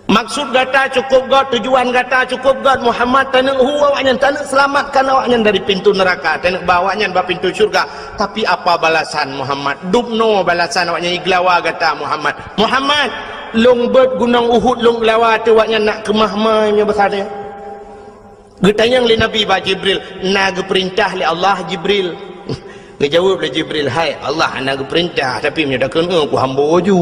Maksud kata cukup God, tujuan kata cukup God Muhammad tanah awaknya tanah selamatkan awaknya dari pintu neraka, tanah bawanya ba pintu syurga. Tapi apa balasan Muhammad? Dubno balasan awaknya iglawa kata Muhammad. Muhammad, long bet gunung Uhud long lawa tu awaknya nak kemah-mahnya besar dia. Getanya li Nabi ba Jibril, nak perintah li Allah Jibril. Ngejawab li Jibril, hai Allah nak perintah tapi nya dak kena aku hamba ju.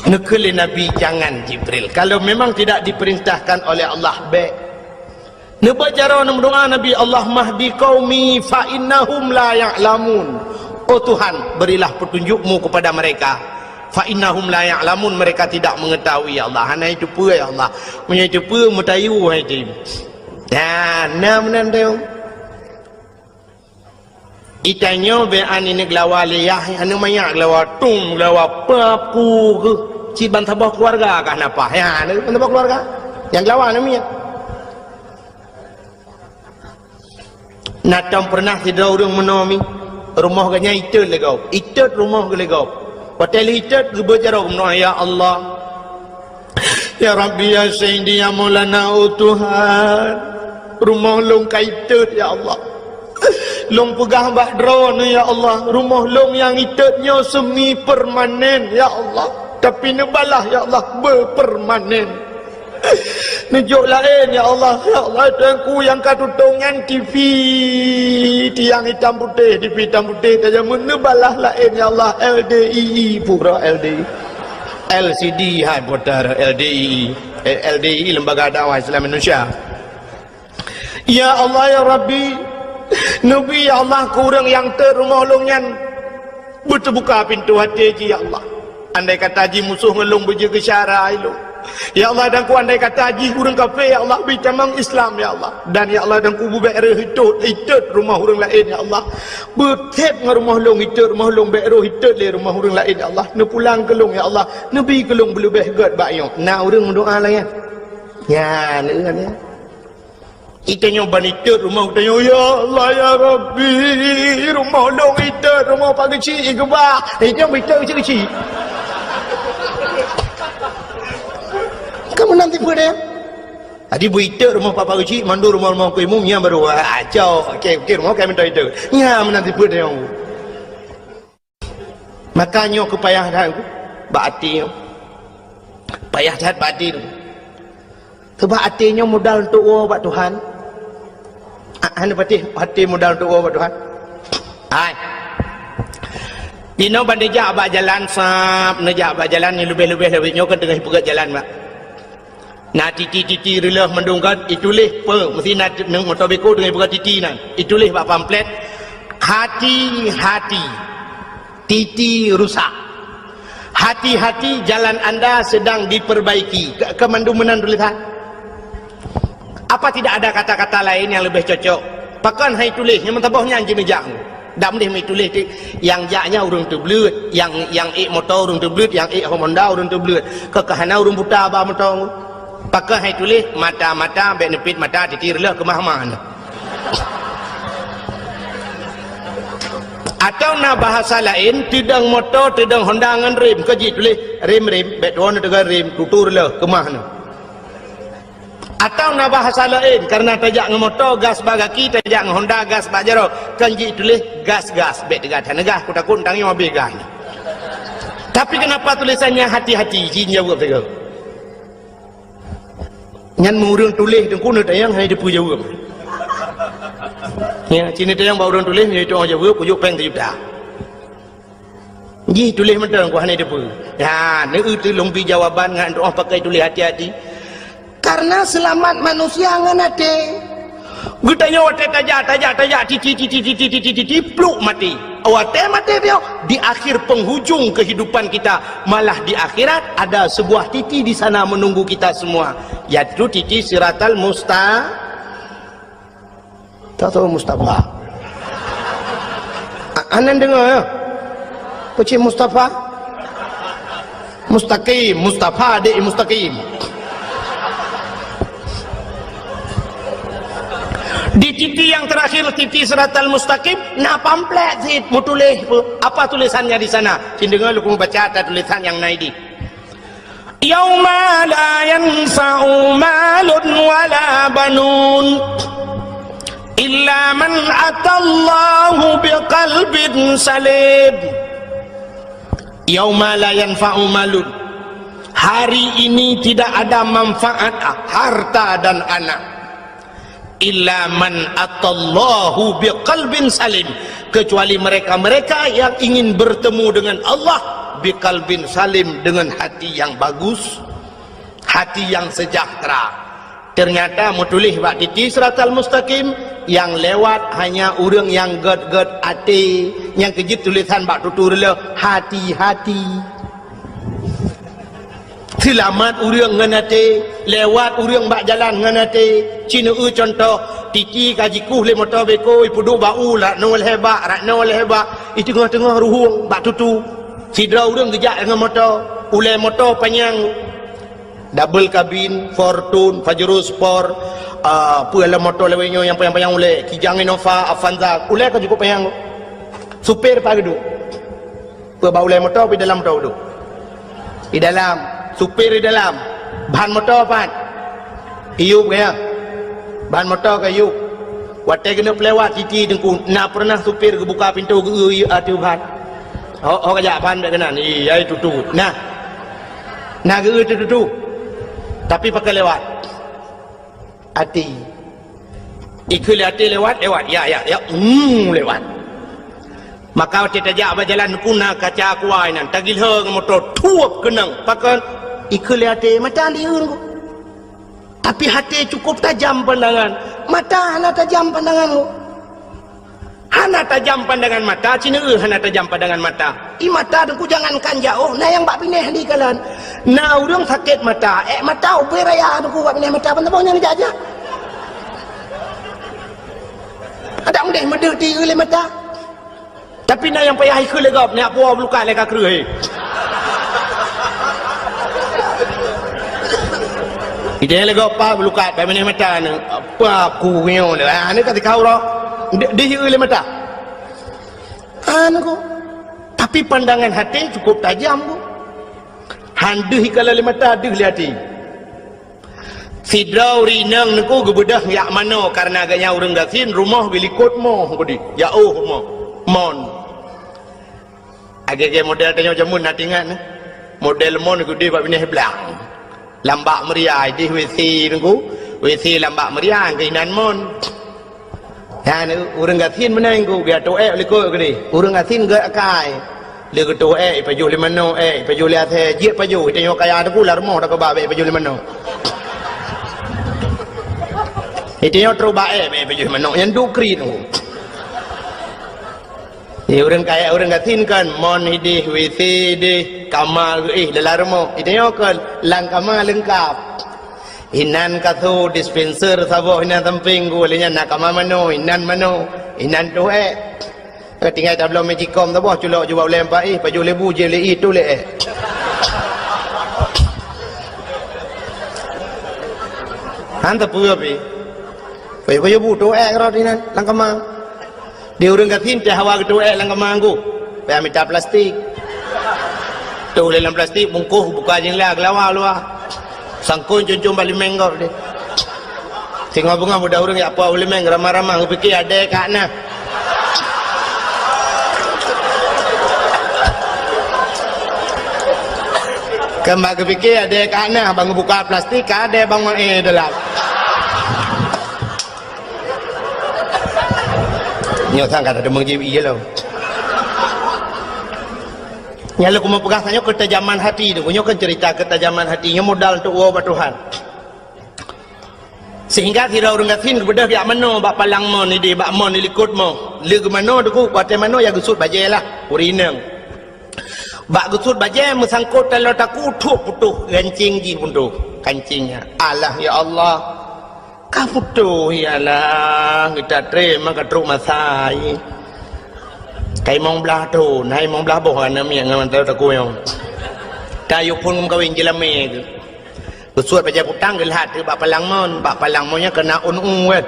Nekeli Nabi jangan Jibril kalau memang tidak diperintahkan oleh Allah baik. Nebacara doa Nabi Allah mahdi qaumi fa innahum la ya'lamun. Oh Tuhan, berilah petunjukmu kepada mereka. Fa innahum la ya'lamun, mereka tidak mengetahui ya Allah. Hana itu apa ya Allah? Punya itu apa mutayu hai tim. Dan nam teu. Itanya be ani nek lawaliyah anu maya lawa tung lawa papu ke ciban tabah keluarga kah napa ya anu tabah keluarga yang lawan namanya natam pernah tidak orang menomi rumah ganya itet legau itet rumah legau hotel itet gebejar umno ya Allah ya Rabbi ya Sayyidi ya Maulana oh Tuhan rumah long kaitet ya Allah long pegah bak drone ya Allah rumah long yang itetnya semi permanen ya Allah tapi nebalah ya Allah berpermanen nejuk lain ya Allah tuanku yang katutungan TV tiang hitam putih TV hitam putih saja menebalah lain ya Allah LDII pura LDI LCD hai putar LDI Lembaga Dakwah Islam Indonesia ya Allah ya Rabbi Nabi ya Allah kurang yang terumah longyan berterbuka pintu hati ya Allah. Andai kata haji musuh ngelung berjaga syara ilung ya Allah dan ku andai kata haji kurang kafe ya Allah bitamang Islam ya Allah dan ya Allah dan ku bubek hitut rumah orang lain ya Allah bertep dengan rumah long hitut rumah long bekro hitut le rumah orang lain ya Allah ne pulang kelung ya Allah Nabi kelung belubeh god bakyo na orang mendoa lah ya neuan ya kita nyoba itu rumah kita ya Allah ya Rabbi rumah long itu rumah pak kecil ke bah itu kecil kamu nanti pada adi bu itu rumah papa kecil mandu rumah ku imumnya baru acau okey rumah kami minta itu ya menanti pada yang makanya kepayah dah baati payah dah baati sebab hatinya modal untuk buat Tuhan. Anda hati modal untuk buat Tuhan. Hai. Dino bandejak abak jalan sap, nejak abak jalan ni lebih-lebih nyokan tengah pegat jalan mak. Nah titi relah mendungkat itulah pe mesti nak motor beko tengah pegat titi nan. Itulah bak pamflet hati-hati. Titi rusak. Hati-hati jalan anda sedang diperbaiki. Kemandumenan tulisan. Apa tidak ada kata-kata lain yang lebih cocok? Pakan hai tulis yang mentabahnya anjing nejak. Dak mendih mai tulis yang jaknya urang tu belut, yang motor urang tu belut, yang Honda urang tu belut. Kekahana urang buta ba motor. Pakan hai tulis mata-mata benefit mata ditirlah ke mahmah. Atau na bahasa lain tidang motor tidang Honda ngan rem kaji tulis rem betwan dengan rem tuturlah ke mahna. Atau na bahasa lain karena tajak nge motor gas bagaki tajak nge Honda gas bajaro kanji tulis gas bet dekat gas ku takut tangi mobil gas. Tapi kenapa tulisannya hati-hati jin jawab tegak. Nyan murung tulis dengku ne tayang hai depu jawab. Ya cini tayang ba urang tulis iaitu orang jawab pujuk peng juta. Ji tulis mentang ku hanai depu. Ya ne itu lompi jawaban ngan doa pakai tulis hati-hati. Karena selamat manusia nganate. Gutanya wate tajak titi pluk mati. mate dia di akhir penghujung kehidupan kita, malah di akhirat ada sebuah titi di sana menunggu kita semua, yaitu titi siratal tak tahu Mustafa. Anan dengar ya? Peci Mustafa? Mustaqim, Mustafa dek mustaqim. Di titi yang terakhir, titi siratal mustaqim, nak pamflet zit, mu tulis apa tulisannya di sana? Sini dengar lu baca ada tulisan yang naik di. Yauma la yanfa'u malun wala banun illa man atallahu biqalbin salim. Yauma la yanfa'u malun, hari ini tidak ada manfaat harta dan anak, illa man atallahu biqalbin salim, kecuali mereka-mereka yang ingin bertemu dengan Allah biqalbin salim, dengan hati yang bagus, hati yang sejahtera. Ternyata mutulih bak titi siratal mustaqim, yang lewat hanya orang yang ged hati, yang kejit tulisan bak tutur le hati-hati. Selamat orang nganate, lewat orang bak jalan nganate. Cina contoh titi kajiku le motor beko ipudu bau lah nol hebat, i tengah-tengah ruhung bak tutu. Sidra orang gejak dengan motor, ulai motor panjang, double cabin, Fortune, Pajero Sport, apa lah motor lewatnya yang panjang-panjang ulai, Kijang Innova, Avanza, ulai kan cukup panjang. Supir pagi tu, bawa ulai motor di dalam motor tu, di dalam, supir di dalam, bahan motor apa? Iup kaya, bahan motor kayu. Watai kena pelewat titi dengku, nak pernah supir buka pintu ke ati bahan. Oh kajak bahan tak kena, iya itu tu. Nah ke itu. Tapi pakai lewat hati, ikut hati lewat ya lewat. Maka kita jak berjalan kuna kaca kuai nan tagil hang motor tuap kenang pakai ikut hati mata liur. Tapi hati cukup tajam pandangan, mata hana tajam pandangan lu. Hana tajam pandangan mata, cina hana tajam pandangan mata. I mata dengku jangankan jauh, nah yang bak pineh di kalan. Nah urang sakit mata, mata ubi raya dengku bak pineh mata, pentapongnya ni aja. Ada mudah mendeti oleh mata. Tapi nah yang payah ikut legap, nak puas belukat leka kerui. Ide legap apa belukat, bak pineh mata ni, apa aku nyo ni, ni kata kau lah. Dia oleh mata anu, tapi pandangan hati cukup tajam ku. Handuh kalau oleh mata aduh oleh hati. Sidrau rinang niku gebedah yak mano karena agaknya orang gasin rumah bilikut mo budi jauh mo mon agak model tanya jamun natingan model mon niku di bab ini belang lambak meriah di WC niku WC lambak meriah keinan mon. Ya, orang gatin mana yang biar tu lekuk ke ni. Orang gatin gak kai. Lekuk tu paju lima no paju lihat je paju. Tengok kaya ada pula rumah dah kebab paju lima no. Tengok terubah paju lima no yang dukri tu. Orang kaya orang gatin kan mon hidih WC deh kamar dalam rumah. Tengok kan lang kamar lengkap. Inan katho dispenser sabo inan samping go lenya nakama mano inan tu tinggal tablo magicom tu boh culok jual lempa paju lebu je le itu le han ta pu api paju bu tu ro inan langkama dia urang gatin te hawa tu langkama go pe amita plastik tu le dalam plastik bungkuh buka jenglah lawa luar sangkun cuncung balik menggok deh. Tengok bunga muda orang ya apa boleh meng ramah-ramah aku fikir ada kat nah. Kembali aku fikir ada kat nah bang buka plastik ada bang dalam. Nyok sangka ada mengibi iya lo. Nyala ku mempegahnya ketajaman hati tu. Punya kan cerita ketajaman hatinya modal untuk uang Tuhan. sehingga tidak orang gasin kepada pihak mana bak palang mo ni di bak mo ni likut mo le ke mana tu buat mana ya gusut bajai lah urinang bak gusut bajai mesangkut kalau taku thuk putuh kancing ji punduh kancingnya alah ya Allah ka putuh ya lah kita terima ka truk masai kai mong belah tu nai mong belah boh ana miang ngan taku yang kayu pun kawin jelame tu gusut bajai putang gelhat tu bak palang monnya kena un kan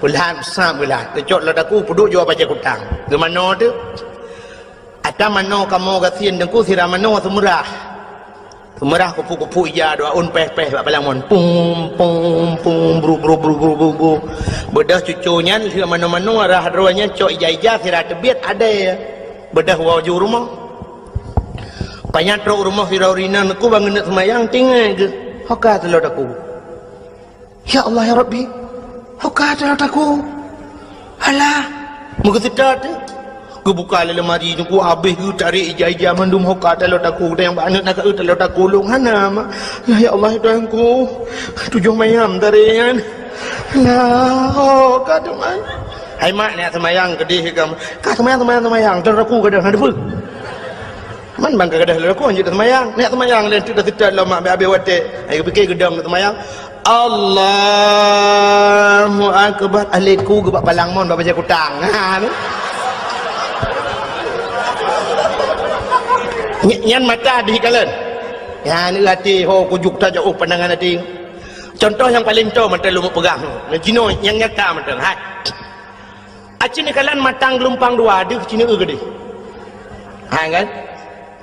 gelhat besar gelhat kecot lah taku puduk jual bajai putang ke mana tu ada mano kamu gasin dengku sira mano semerah kupu-kupu ija doa un peh-peh bak palamon pum bru bedah cucunya sira mano arah roanya cok ija sira tebiat ada ya bedah waju rumah panyatro rumah sira urina aku bangun semayang tinggal ke haka telot aku ya Allah ya Rabbi haka telot aku alah muka sedar tu ku buka lemari tu ku habis ku tarik ija mandum hokka telot aku yang banyak nak telot aku long hana ya Allah tuan ku tujuh mayam tarian lah hokka teman hai mak nak semayang kedih kam ka semayang telot aku kada ada pun man bang kada telot aku anjut semayang nak semayang len tu dah lah mak be wate ai fikir gedang nak semayang Allahu akbar aliku ke bak palang mon bak baca kutang nyan mata di kalian ya ni hati ho kujuk ta jauh pandangan hati contoh yang paling tahu mata lu pegang jino yang nyata mata hat acin kalian matang gelumpang dua ada cina gede ha kan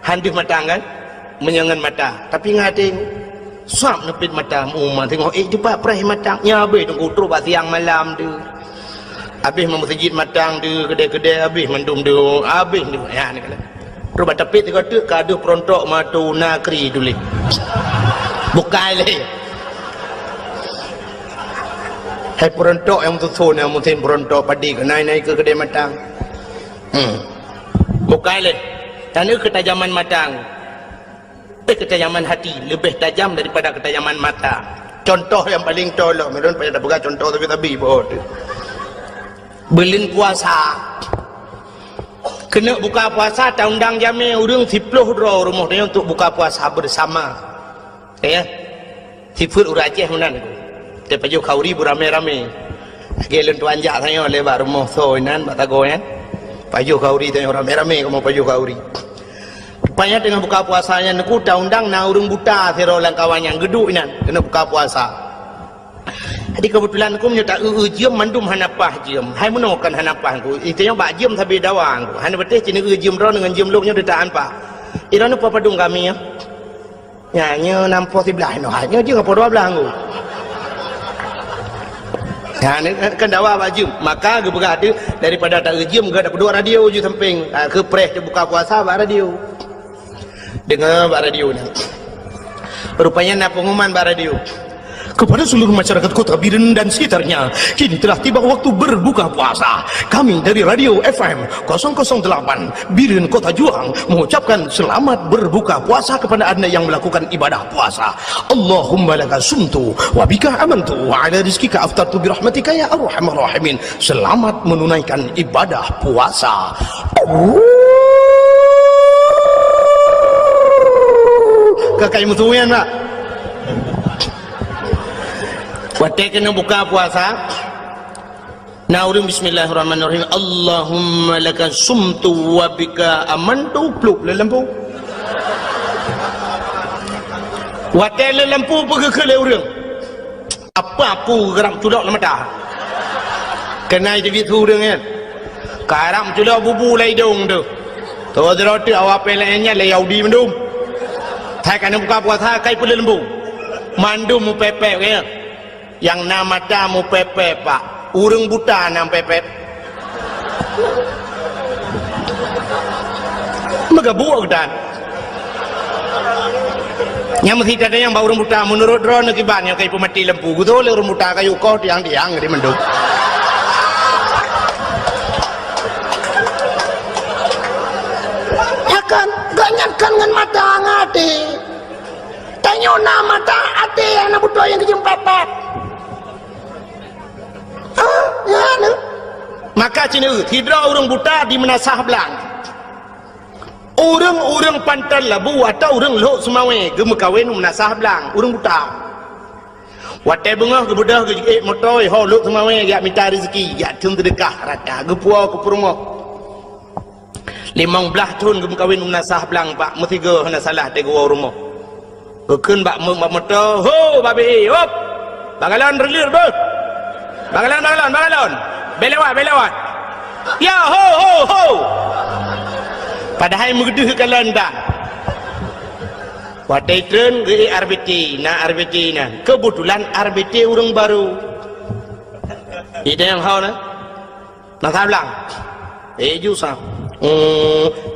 handih matang kan menyangan mata tapi ngati suap nepit mata umma tengok cepat perih matang nya habis tunggu terus bak siang malam tu habis masjid matang tu kedai-kedai habis mendum tu habis tu ya ni kalian Rubat tapi tiga tu kado perontok matu nakri dulu. Bukai le. Hai perontok yang tu yang mungkin perontok padi ke naik ke kedai matang. Bukai le. Tanu ketajaman matang. Ketajaman hati lebih tajam daripada ketajaman mata. Contoh yang paling tolong, mereka pada buka contoh tapi boh. Belin puasa. Kena buka puasa tak undang jami urang 10 ro rumah dia untuk buka puasa bersama. Ya. Sifut ura Aceh menan. Te paju kauri beramai-ramai. Gelen tu anjak saya lebar rumah soinan bak tago kan. Paju kauri tanya ramai-ramai kamu paju kauri. Rupanya dengan buka puasanya neku tak undang na urang buta sero lang kawan yang geduk inan kena buka puasa. Jadi kebetulan aku menyata jiem mandum hanapah jiem. Hai menokan hanapah aku. Itu yang bak jiem tapi dawang aku. Hana betul cina jiem ro dengan jiem loknya detaan pak. Irana apa padung kami ya. Nyanyi nampo sebelah no. Hanya je apa 12 aku. Ya ni kan dawa bak jiem. Maka ge berada daripada tak jiem ge ada kedua radio je samping. Ke press je buka puasa bak radio. Dengar bak radio ni. Rupanya nak pengumuman bak radio. Kepada seluruh masyarakat Kota Biren dan sekitarnya, kini telah tiba waktu berbuka puasa. Kami dari Radio FM 008 Biren Kota Juang mengucapkan selamat berbuka puasa kepada anda yang melakukan ibadah puasa. Allahumma laka sumtu wa bika amantu wa ala rizkika aftartu birahmatika ya arhamar rahimin. Selamat menunaikan ibadah puasa. Kakak musuhnya nak Wate kena buka puasa. Naurim bismillahirrahmanirrahim. Allahumma laka sumtu wa bika amantu pluk le lampu. Wate le lampu pergi ke le urang. Apa aku gerak culak le mata. Kena jadi tu urang kan. Karam culak bubu lai dong tu. Tu roti awak pelanya le yaudi mendum. Thai kena buka puasa kai pun le lampu. Mandum mu pepe kan. Yang nama tamu pepe pak urang buta nam pepe maka buak dan yang mesti ada yang bau urang buta menurut drone kibannya kayak pemati lempu gitu oleh urang buta kayu kau tiang di menduk ya kan ganyakan dengan mata ngati tanya nama mata ate anak buta yang kejam pepe ya ne maka cina tidak orang buta di menasah belang orang pantal labu atau orang lok semawe gemu kawin menasah belang orang buta watai bengah ke budak ke motoy ho lok semawe gak minta rezeki gak tung sedekah rata ke puau ke perumoh 15 tahun gemu kawin menasah belang pak metiga hana salah te gua rumah ke keun bak motor ho babi hop bagalan relir beuh bagalan belewat ya ho padahal mengedih kalan dah watai tren ke RBT na kebetulan RBT orang baru ide yang hau na nak sablang jusah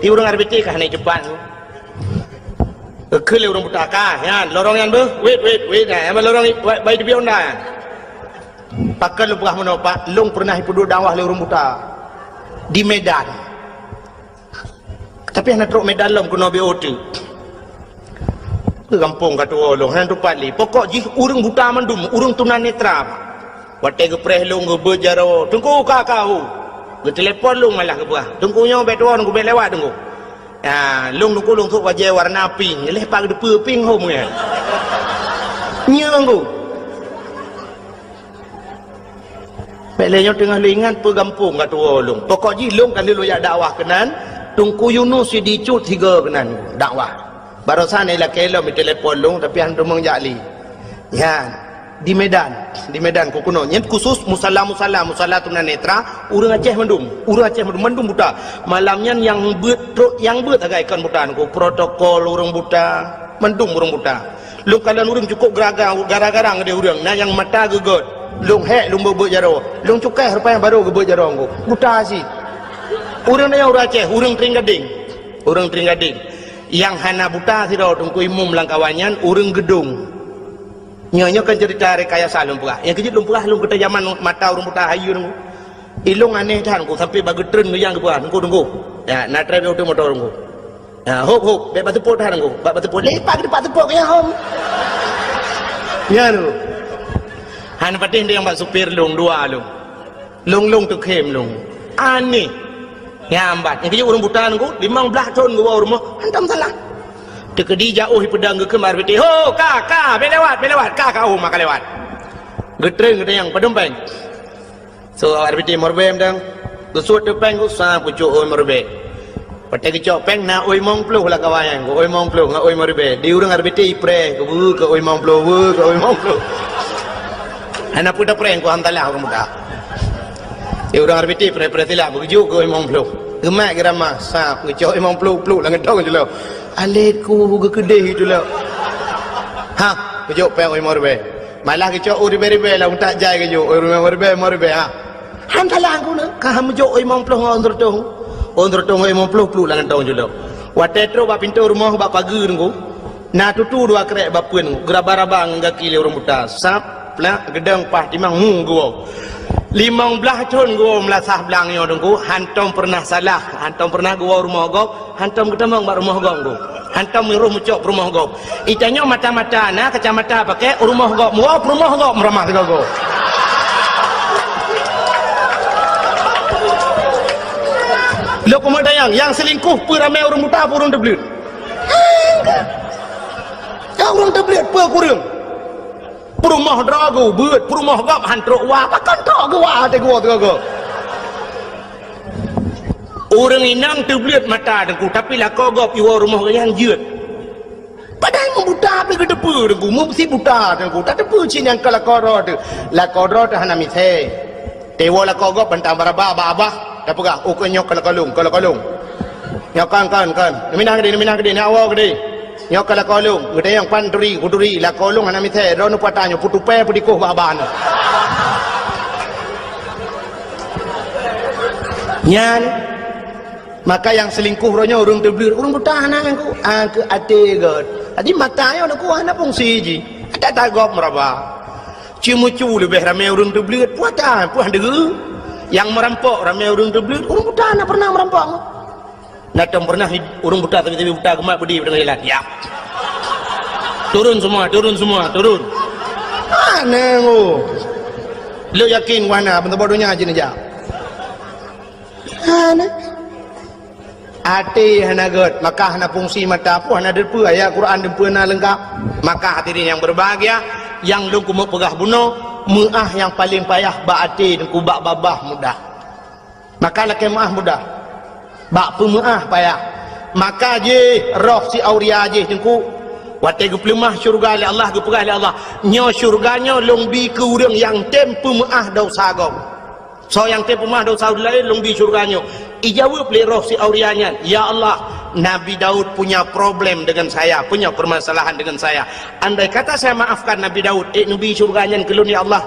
ti orang RBT kah naik depan ke orang buta kah ya lorong yang ber wait nah emang lorong baik di bion dah pakai lu pernah menopah long pernah hidup dakwah le orang buta di Medan tapi anak truk Medan lom kena BOT ke kampung kata orang hendak pali pokok jih urang buta mandum urang tunanetra watai ke preh long ke berjaro tunggu kakau ke telefon long malah ke buah tunggunya betul tunggu lewat tunggu ya long tu wajah warna pink lepas depa pink home ya nyanggu Pelenya tengah lingan pegampung kat orang pokok jih long kan lu ya dakwah kenan Tungku Yunus dicut 3 kenan dakwah. Barusan ni lah kelo mi telefon long tapi hantu mengjali. Ya, di Medan ku kuno. Yang khusus musalla tunanetra urang Aceh mendum buta. Malamnya yang beut agak ikan buta ku protokol urang buta, mendum urang buta. Lu kalian urang cukup gara-gara ngade urang. Nah yang mata gegot. Long hek long beut jaro. Long cukai rupanya baru beut jaro ku. Buta sih. Urang dia orang Aceh, urang Tringgading. Yang hana buta si dah tungku imum langkawanyan, urang gedung. Nyonya kan cerita rekayasa lumpurah. Yang kejut lumpurah lum kita zaman mata urang buta hayu nunggu. Ilung aneh dah nunggu sampai bagi tren yang kebuah nunggu. Ya, nak try auto motor nunggu. Ya, hop, batu pot dah nunggu. Batu pot lepak di batu pot ya hom. Ya nunggu. Han patin dia yang bak supir lung dua lung. Lung tu kem lung. Aneh. Ya ambat yang kerja orang buta nunggu 15 tahun gua rumah hantam salah tekedi jauh pedang ke kemar beti ho kakak belewat kakak oh maka lewat getreng yang pedempeng so RBT morbem dang gesut tepeng ku sa pucuk oi morbe pate kecok peng na oi mong pluh lah kawayang oi mong pluh nga oi morbe di urang RBT ipre ke oi mong pluh ke oi mong pluh ana puda preng ku hantalah orang muda orang RBT pre tilah begitu ke imam peluk gemak geramah sa kecok imam peluk lah ngedong je lah aleku ke kedai itu lah ha kecok peng imam rebe malah kecok rebe lah tak jai kecok imam rebe ha hantalah aku nak kaham kecok imam peluk onder tong imam peluk lah ngedong je lah watetro ba pintu rumah ba pagar ngku na tutu dua krek ba pun geraba-raba ngaki le orang buta sap lah gedang pah timang gua 15 tahun gua melasah belangnya dengku hantam pernah salah hantam pernah gua rumah gop hantam ketemu mbak rumah gop hantam miruh mucok rumah gop itanya mata-mata na kacamata pakai rumah gop muap rumah gop meramah dengan gop lo pemadayang yang selingkuh peramai orang buta orang terbelit orang terbelit kurang Perumah drago beut, perumah gap hantrok wah, pakan tok ke wah te gua tu. Orang inang terbelit mata dengku, tapi lah kau gap iwa rumah yang jeut. Padahal membuta pergi ke depan dengku, mesti buta dengku. Tak depan cin yang kalau kau tu, lah kau tu hana mithe. Tewa lah kau gap bentang barabah abah, dah pegah. Oh kenyok kalau kalung. Nyok kan. Minang gede, ni awal gede. Nyok kalau kolong, gede yang panduri, kuduri, lah kolong anak mithe, ronu patanyo, putupe, pudikoh baban. Nyan, maka yang selingkuh ronya orang terbelir, orang buta anak aku, ke ate god. Adi matanya aku anak fungsi ji, ada tagop meraba. Cimucu lebih ramai orang terbelir, puatan, puan degu. Yang merampok ramai orang terbelir, orang buta anak pernah merampok. Natang pernah orang buta tapi buta gemak budi dengan jalan. Ya. Turun semua. Aneh. Lu yakin wana bentuk bodohnya aja nih ja. Hana. Hati hana god, maka hana fungsi mata apa hana derpu ayat Quran derpu hana lengkap. Maka hadirin yang berbahagia, yang lu kumuk pegah bunuh, muah yang paling payah ba hati dan kubak babah mudah. Maka laki muah mudah. Bak pemuah payah. Maka je roh si auria je tengku watai ke pelemah syurga oleh Allah ke pegah oleh Allah nyo syurganya longbi ke urang yang tem pemuah dosa gau so yang tem pemuah dosa lain longbi syurganya ijawab oleh roh si aurianya ya Allah Nabi Daud punya problem dengan saya punya permasalahan dengan saya andai kata saya maafkan Nabi Daud Nabi syurganya kelun ya Allah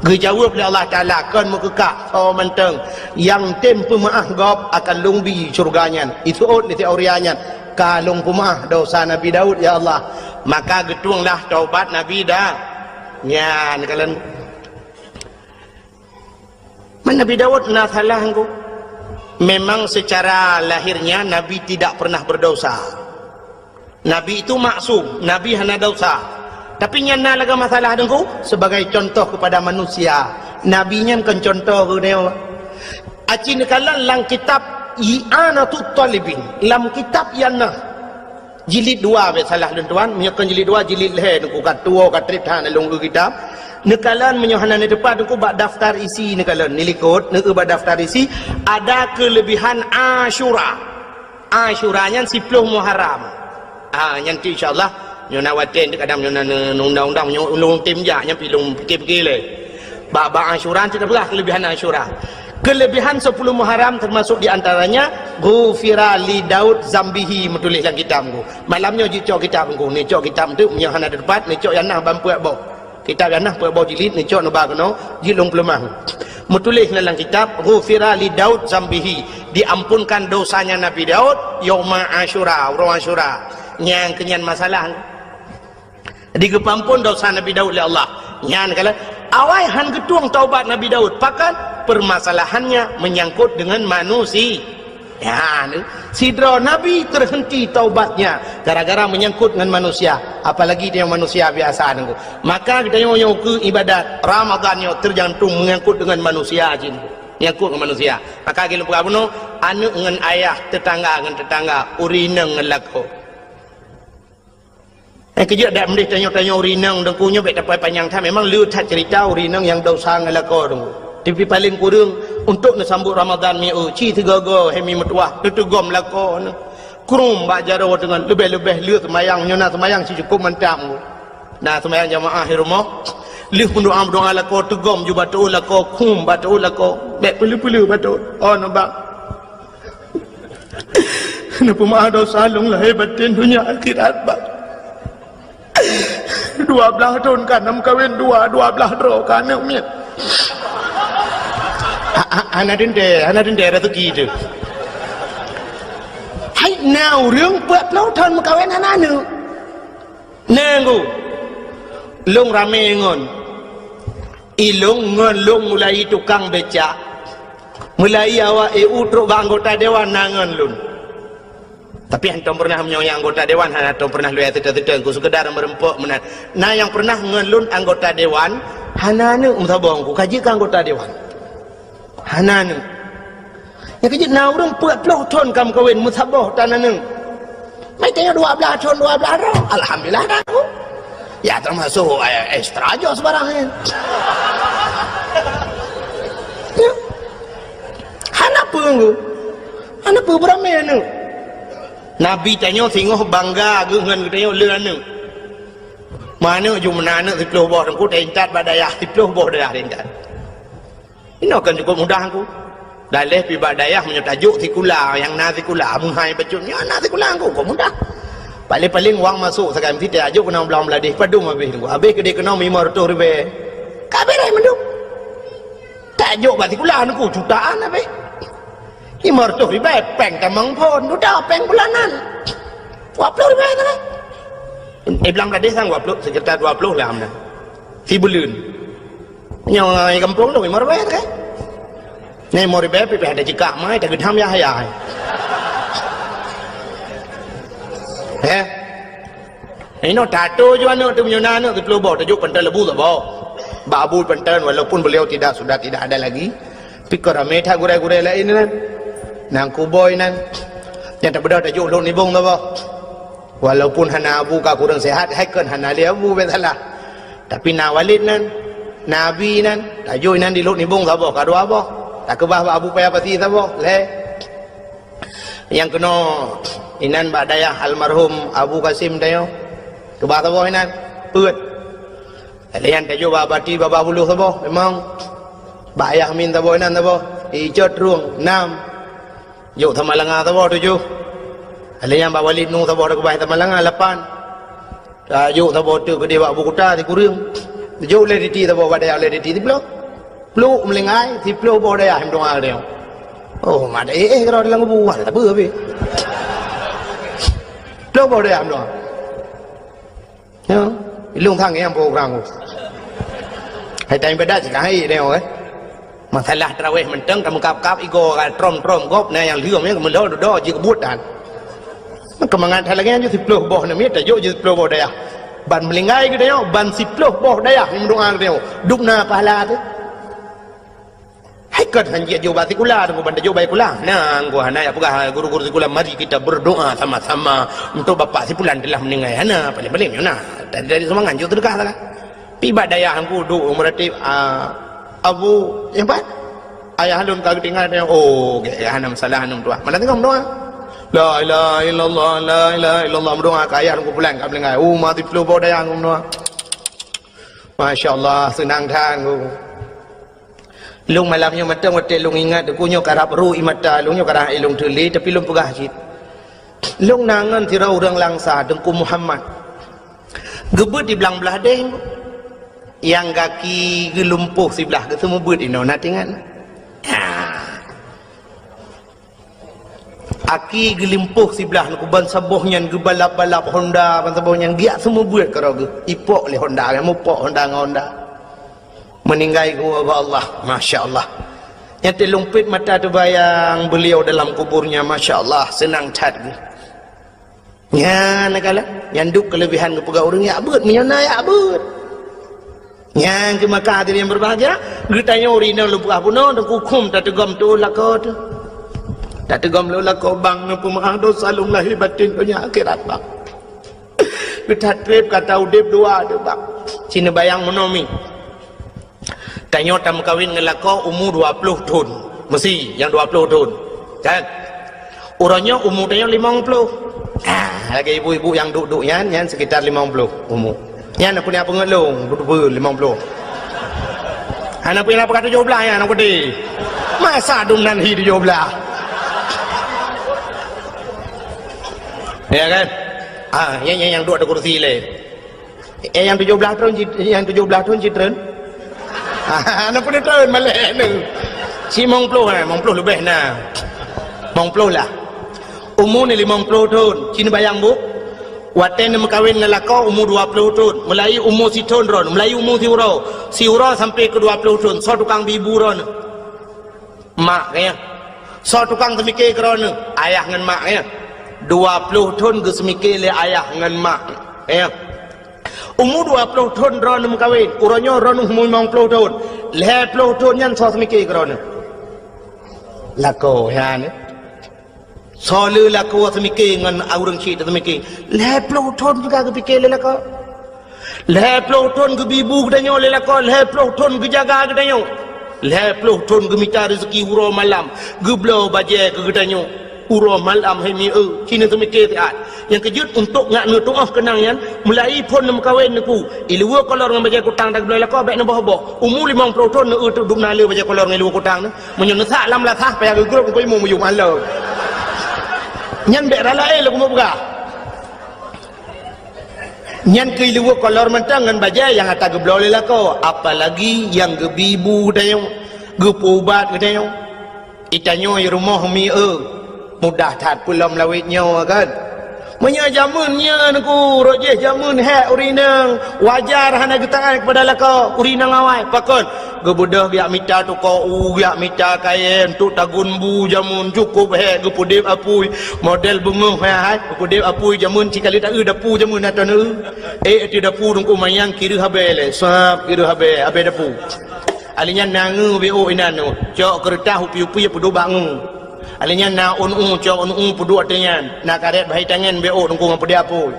dijawab oleh Allah Ta'ala kan mekekak so menteng yang tem pemaah gop akan lungbi syurganya itu oleh teorianya kalung pemaah dosa Nabi Daud ya Allah maka getuanglah taubat Nabi dah nyan kalian Nabi Daud nak salah engkau memang secara lahirnya Nabi tidak pernah berdosa Nabi itu maksum Nabi hanya dosa tapi nyana laga masalah dengku sebagai contoh kepada manusia nabinya kan contoh ke dia acin kalan lang kitab i'anatut talibin lam kitab yana jilid 2 be salah dan tuan menyakan jilid 2 jilid leh dengku kat tua kat trip han longgu kitab nekalan menyohana ni depan dengku bak daftar isi nekalan nilikut neku bak daftar isi ada kelebihan Asyura Asyuranya 10 Muharram nanti insyaallah nyona waten kadang nyona undang-undang nyona tim ja nyampi long pergi le ba Asyura tidak belah kelebihan Asyura kelebihan 10 Muharram termasuk di antaranya ghufira li Daud zambihi menulis dalam kitabku malamnya cok kitabku ni cok kitab tu yang hana depan ni cok yang nah bampu bo kitab yang nah bo jilid ni cok no ba kono jilong pelemah menulis dalam kitab ghufira li Daud zambihi diampunkan dosanya Nabi Daud yauma Asyura orang Asyura yang kenyan masalah digepampun dosa Nabi Daud oleh Allah nyan kala awai han getuang taubat Nabi Daud pakan permasalahannya menyangkut dengan manusia ya sidra Nabi terhenti taubatnya gara-gara menyangkut dengan manusia apalagi dia manusia biasa nengku maka kita yang ke ibadat Ramadan tergantung menyangkut dengan manusia jin nyangkut dengan manusia maka kita buka bunuh anu dengan ayah tetangga dengan tetangga urineng ngelako kejap dak mendih tanya-tanya urinang dengkunya baik dapat panjang tak memang lu tak cerita urinang yang dosa ngelako dengku tapi paling kurang untuk nasambut Ramadan mi ci tegaga hemi metuah tetugom lako kurung bak jaro dengan lebih-lebih lu semayang nyona semayang si cukup mentam nah semayang jamaah di rumah lu doa lako tegom ju batu lako kum batu lako baik pelu-pelu batu oh nampak napa mah dosa long lah batin dunia akhirat bak 12 tahun kan nam kawin 12 dro kan nek ana dende rezeki tu hai nauរឿង40 tahun kawin anane nenggu long rame ngon ilung ngon long mulai tukang becak mulai awak truk anggota dewan nangan lun tapi antum pernah menyoyang anggota dewan antum pernah lu teteh-teteh ku sekedar merempok menan nah yang pernah ngelun anggota dewan hanane umsabong ku kaji ke anggota dewan hanane yang kaji na urang 40 tahun kam kawin musabah tanane mai tanya 12 tahun 12 tahun alhamdulillah dah ku ya termasuk ekstra aja sebarang hanapa ku hanapa berame anu Nabi tanya singoh bangga dengan tanya leuan mana ju menana 10 boh aku tentat badayah 10 boh dah tentat ini akan cukup mudah aku dalih pi badayah menyatajuk tikula yang na tikula munghai bacunnya na tikula aku kok mudah paling wang masuk sekarang kita ajuk kena belang beladih padung habis habis ke dia kena 500 ribu kabeh rai mendung tajuk batikula aku jutaan habis 500 ribu peng tamang pun udah peng bulanan 20 ribu kan belang beladih sang 20 sekitar 20 lah amna si bulan yang kampung tu 5 ribu kan ni 5 ribu pergi ada jika mai tak gedam ya hayai ini tato je anak tu punya anak tu peluh bau tajuk pental lebu tak bau Ba Abu Penten walaupun beliau sudah tidak ada lagi. Pikir ramai tak gurai-gurai lain nan. Nang kuboy nan. Yang tak beda tajuk lu ni bung tu apa? Walaupun hana Abu ka kurang sehat, haikan hana dia Abu besalah. Tapi na Walid nan, Nabi nan, tajuk nan di lu ni bung tu apa? Kado apa? Tak kebah Abu payah pati tu apa? Le. Yang kena inan ba dayah almarhum Abu Qasim tayo. Kebah tu apa inan? Peut. Lian tajuk ba bati baba bulu tu apa? Memang ba ayah min tu apa inan tu apa? Ijat ruang 6. Yuk Tamalanga tu apa tujuh. Lian ba Walid nu tu apa kebah Tamalanga 8. Yuk tu apa tu ke dia Abu Kuta di Kurung. Tujuh le di ti tu apa dayah le di ti belum. Peluk melengai, si peluk bawa dayah yang doa dia. Oh, mana kalau dalam kubu, tak apa habis. Peluk bawa dayah yang doa. Ya, ilung thang yang program. Hai time bedat sih kahai dia orang. Masalah terawih menteng, kamu kap ego trom gop, nah yang liom yang kemudian do jika buatan. Kemangan lagi yang si peluk bawa nama dia, jo si peluk bawa dayah. Ban melengai ke dia, ban si peluk bawa dayah yang doa dia. Dukna pahala tu. Haikat hanjit jo batikula dengan benda jo baikula. Nah, gua hana apa guru-guru sekolah mari kita berdoa sama-sama untuk bapak si pulan telah meninggal. Hana paling-paling nah. Dari semangat jo terdekat lah. Pi badaya hangku duk berarti Abu yang apa? Ayah lun kagak tinggal dia. Oh, hana masalah hana doa. Mana tengok doa? La ilaha illallah, la ilaha illallah berdoa ke ayah hangku pulan kagak meninggal. Oh, mati flu badaya hangku doa. Masya-Allah senang tang. Lung malamnya mata lung ingat kunyo karap ru imata lungnya karah ilung tuli tapi lung pegah cit. Lung nangan tirau orang langsa dengku Muhammad. Gebut di belang belah deng. Yang kaki gelumpuh si belah ke semua but ino natingan. Aki gelimpuh si belah nak ban sabohnya gebalap-balap Honda ban sabohnya giat semua buat karo ge. Ipok le Honda yang mupok Honda dengan Honda. Meninggal gua Allah, Masya Allah. Yang terlumpit mata terbayang beliau dalam kuburnya, Masya Allah, senang cat. Ya, nakala, yang duk kelebihan ke pegawai orang, ya abut, menyana ya abut. Yang ke Makkah tadi yang berbahagia, getanya urina lupa puno, dan kukum tak tegam tu lakau tu. Tak tegam lu lakau bang, nampu mahang dosa lung lahir batin punya akhirat bang. Getat trip kata udip dua tu bang. Cina bayang menomi. Tanya tam kawin ngelako umur 20 tahun. Mesti yang 20 tahun. Kan? Orangnya umur dia 50. Lagi ibu-ibu yang duduk yang sekitar 50 umur. Yang nak punya pengelung duduk 50. Anak punya apa kata 17 yang anak gede. Masa dum nan hi 17. Ya kan? Yang duduk ada kursi le. Yang 17 tahun citren. Anak pun tahun malek ni. Si mong puluh lebih nah. Mong puluh lah. Umur ni 50 tahun. Cina bayang bu. Waten ni makawin dengan lakau umur 20 tahun. Mulai umur si tahun ron. Mulai umur si urau. Si urau sampai ke 20 tahun. So tukang bibu ron. Mak kaya. So tukang semikir ke ron. Ayah dengan mak kaya. 20 tahun ke semikir le ayah dengan mak. Kaya. Umur 20 tahun ron mengkawin, urangnya ron umur 50 tahun. 50 tahun yang so semikir ke ron. Lako ya ni. So le lako semikir dengan orang cik semikir. 50 tahun juga kepikir le lako. 50 tahun ke bibu kedanyo le lako, 50 tahun ke jaga kedanyo. 50 tahun ke minta rezeki uro malam, geblo baje ke kedanyo. Uro malam hemi Cina semikir tiat. Yang kejut untuk ngak nutuah kenangan mulai pun nak kahwin aku. Ilua kolor dengan baca kutang tak boleh lakau baik nak bawa. Umur 50 tahun nak duduk nala baca kolor dengan ilua kutang ni. Menyenesak lam latah payah gegrup kau imu muyuk malam. Nyan dek ralai lagu mau berah. Nyan ke ilua kolor mentang dengan baca yang atas geblau le lakau. Apalagi yang gebibu dayong, gepubat dayong. Itanyo rumah mi mudah tat pulam lawitnya kan. Menya jamunnya aku rojeh jamun hak urinang wajar hana getangan kepada laka urinang awai pakon gebedah giak mita tu kau giak mita kain tu tagun bu jamun cukup he gepudip apui model bunga hai gepudip apui jamun cikali tak dapu jamun atau ti dapu dungku mayang kira habele sap kira habe dapu alinya nangu bo inanu cok kertas upi-upi pudu bangu alinya na unu cok unu pudu atenyan na karet bahai tangan bo dungku ngapudi apui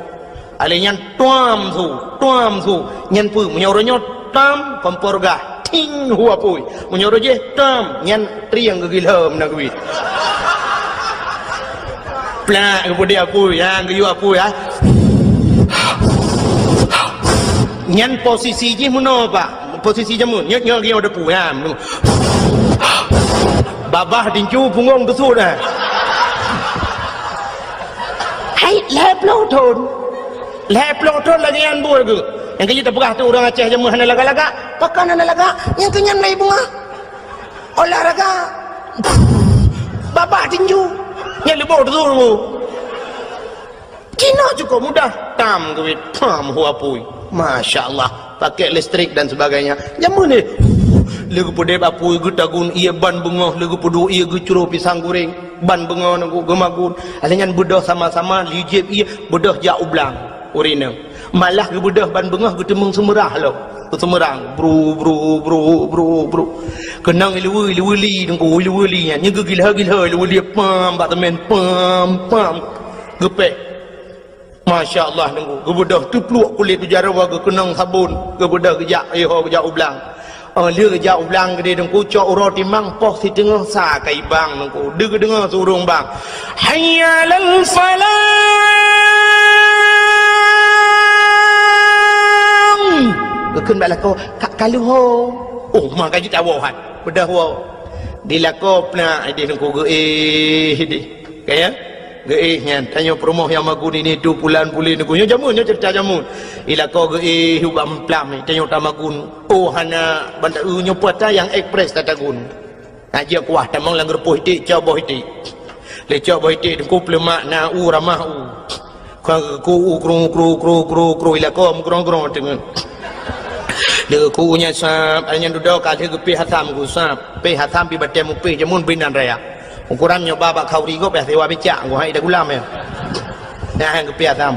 alinya tuam tu nyen pu menyoronyot tam pemporgah ting hua pui menyoro je tam nyen triang gegilham na kuit pla kemudian pui yang geyu pui ya nyen posisi je muno pak posisi jamun nyok nyok dia ada pu ya babah dincu punggung besut dah hai leploton lagi yang buat ke yang kita perah tu orang Aceh jamu hana laga-laga pakan hana laga yang kenyan naik bunga olahraga babak tinju yang lebih tu Cina cukup mudah tam duit pam hua pui Masya Allah pakai listrik dan sebagainya jamu ni lagu pudep apui gutagun ia ban bunga lagu pudu ia gucuro pisang goreng ban bunga nunggu gemagun alangan bedah sama-sama lijib ia bedah jak ublang urina malah ke bedah ban bengah ke temung semerah lo ke semerang bro kenang ilu-li dengku ilu-li nya gila-gila ilu-li pam batamen pam gepek Masya Allah dengku ke bedah tu peluk kulit tu jarawa ke kenang sabun ke bedah kejak kejak ublang dia kejak ublang gede dengku cok roti mang poh si tengah sa kai bang dengku dengar surung bang hayyalal falah keun bak lako kalau ho oh mak gaji tawahan bedah ho dilako pna ide nungku ge di kaya ge nya tanya promoh yang magun ini tu pulan pulin nungku jamun cerita jamun ilako ge hubam plam tanya tamagun oh hana banda nyopata yang express tatagun aja kuah tamang langgar poh ti coboh ti le coboh ti nungku plemak na ramah ku kru ilako grong dengan dia kunya sap hanya duduk kali ke hatam ku sap hatam pi batem pi jamun binan raya ukuran nyoba bak khauri go pe sewa becak go hai dah gulam ya nah ke hatam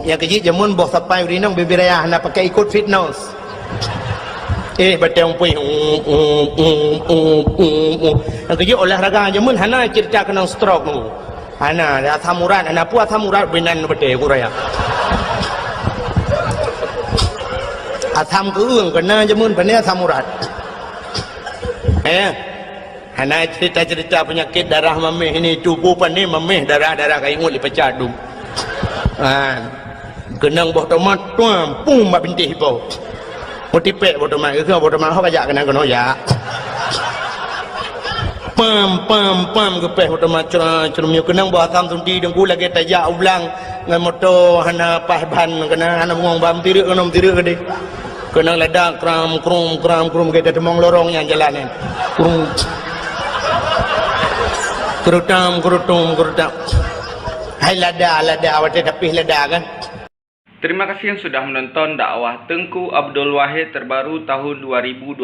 yang kecil jamun boh sampai urinong bibi raya nak pakai ikut fitness batem pi yang kecil olahraga jamun hana cerita kena stroke nu hana athamurat hana pu athamurat binan bete ku raya atham ke ương kena jamun pania samurat hana cerita penyakit darah mameh ini tubuh pani mameh darah kai ngut dipecah dum kenang boh tomat tuam pum mak bintih po motipek boh tomat ke boh tomat ho kajak kena ya pam gepeh boh tomat cerumnya kenang boh atham tundi dengku lagi tajak ulang ngan moto hana pahban kena hana ngong bam tirik kenom tirik gede kena ledak kram kita temong lorong yang jalanin kerutam hai lada awak tapi lada kan. Terima kasih yang sudah menonton dakwah Tengku Abdul Wahid terbaru tahun 2026.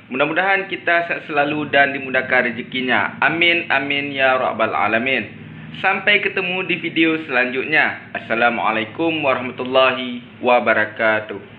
Mudah-mudahan kita sehat selalu dan dimudahkan rezekinya. Amin ya rabbal alamin. Sampai ketemu di video selanjutnya. Assalamualaikum warahmatullahi wabarakatuh.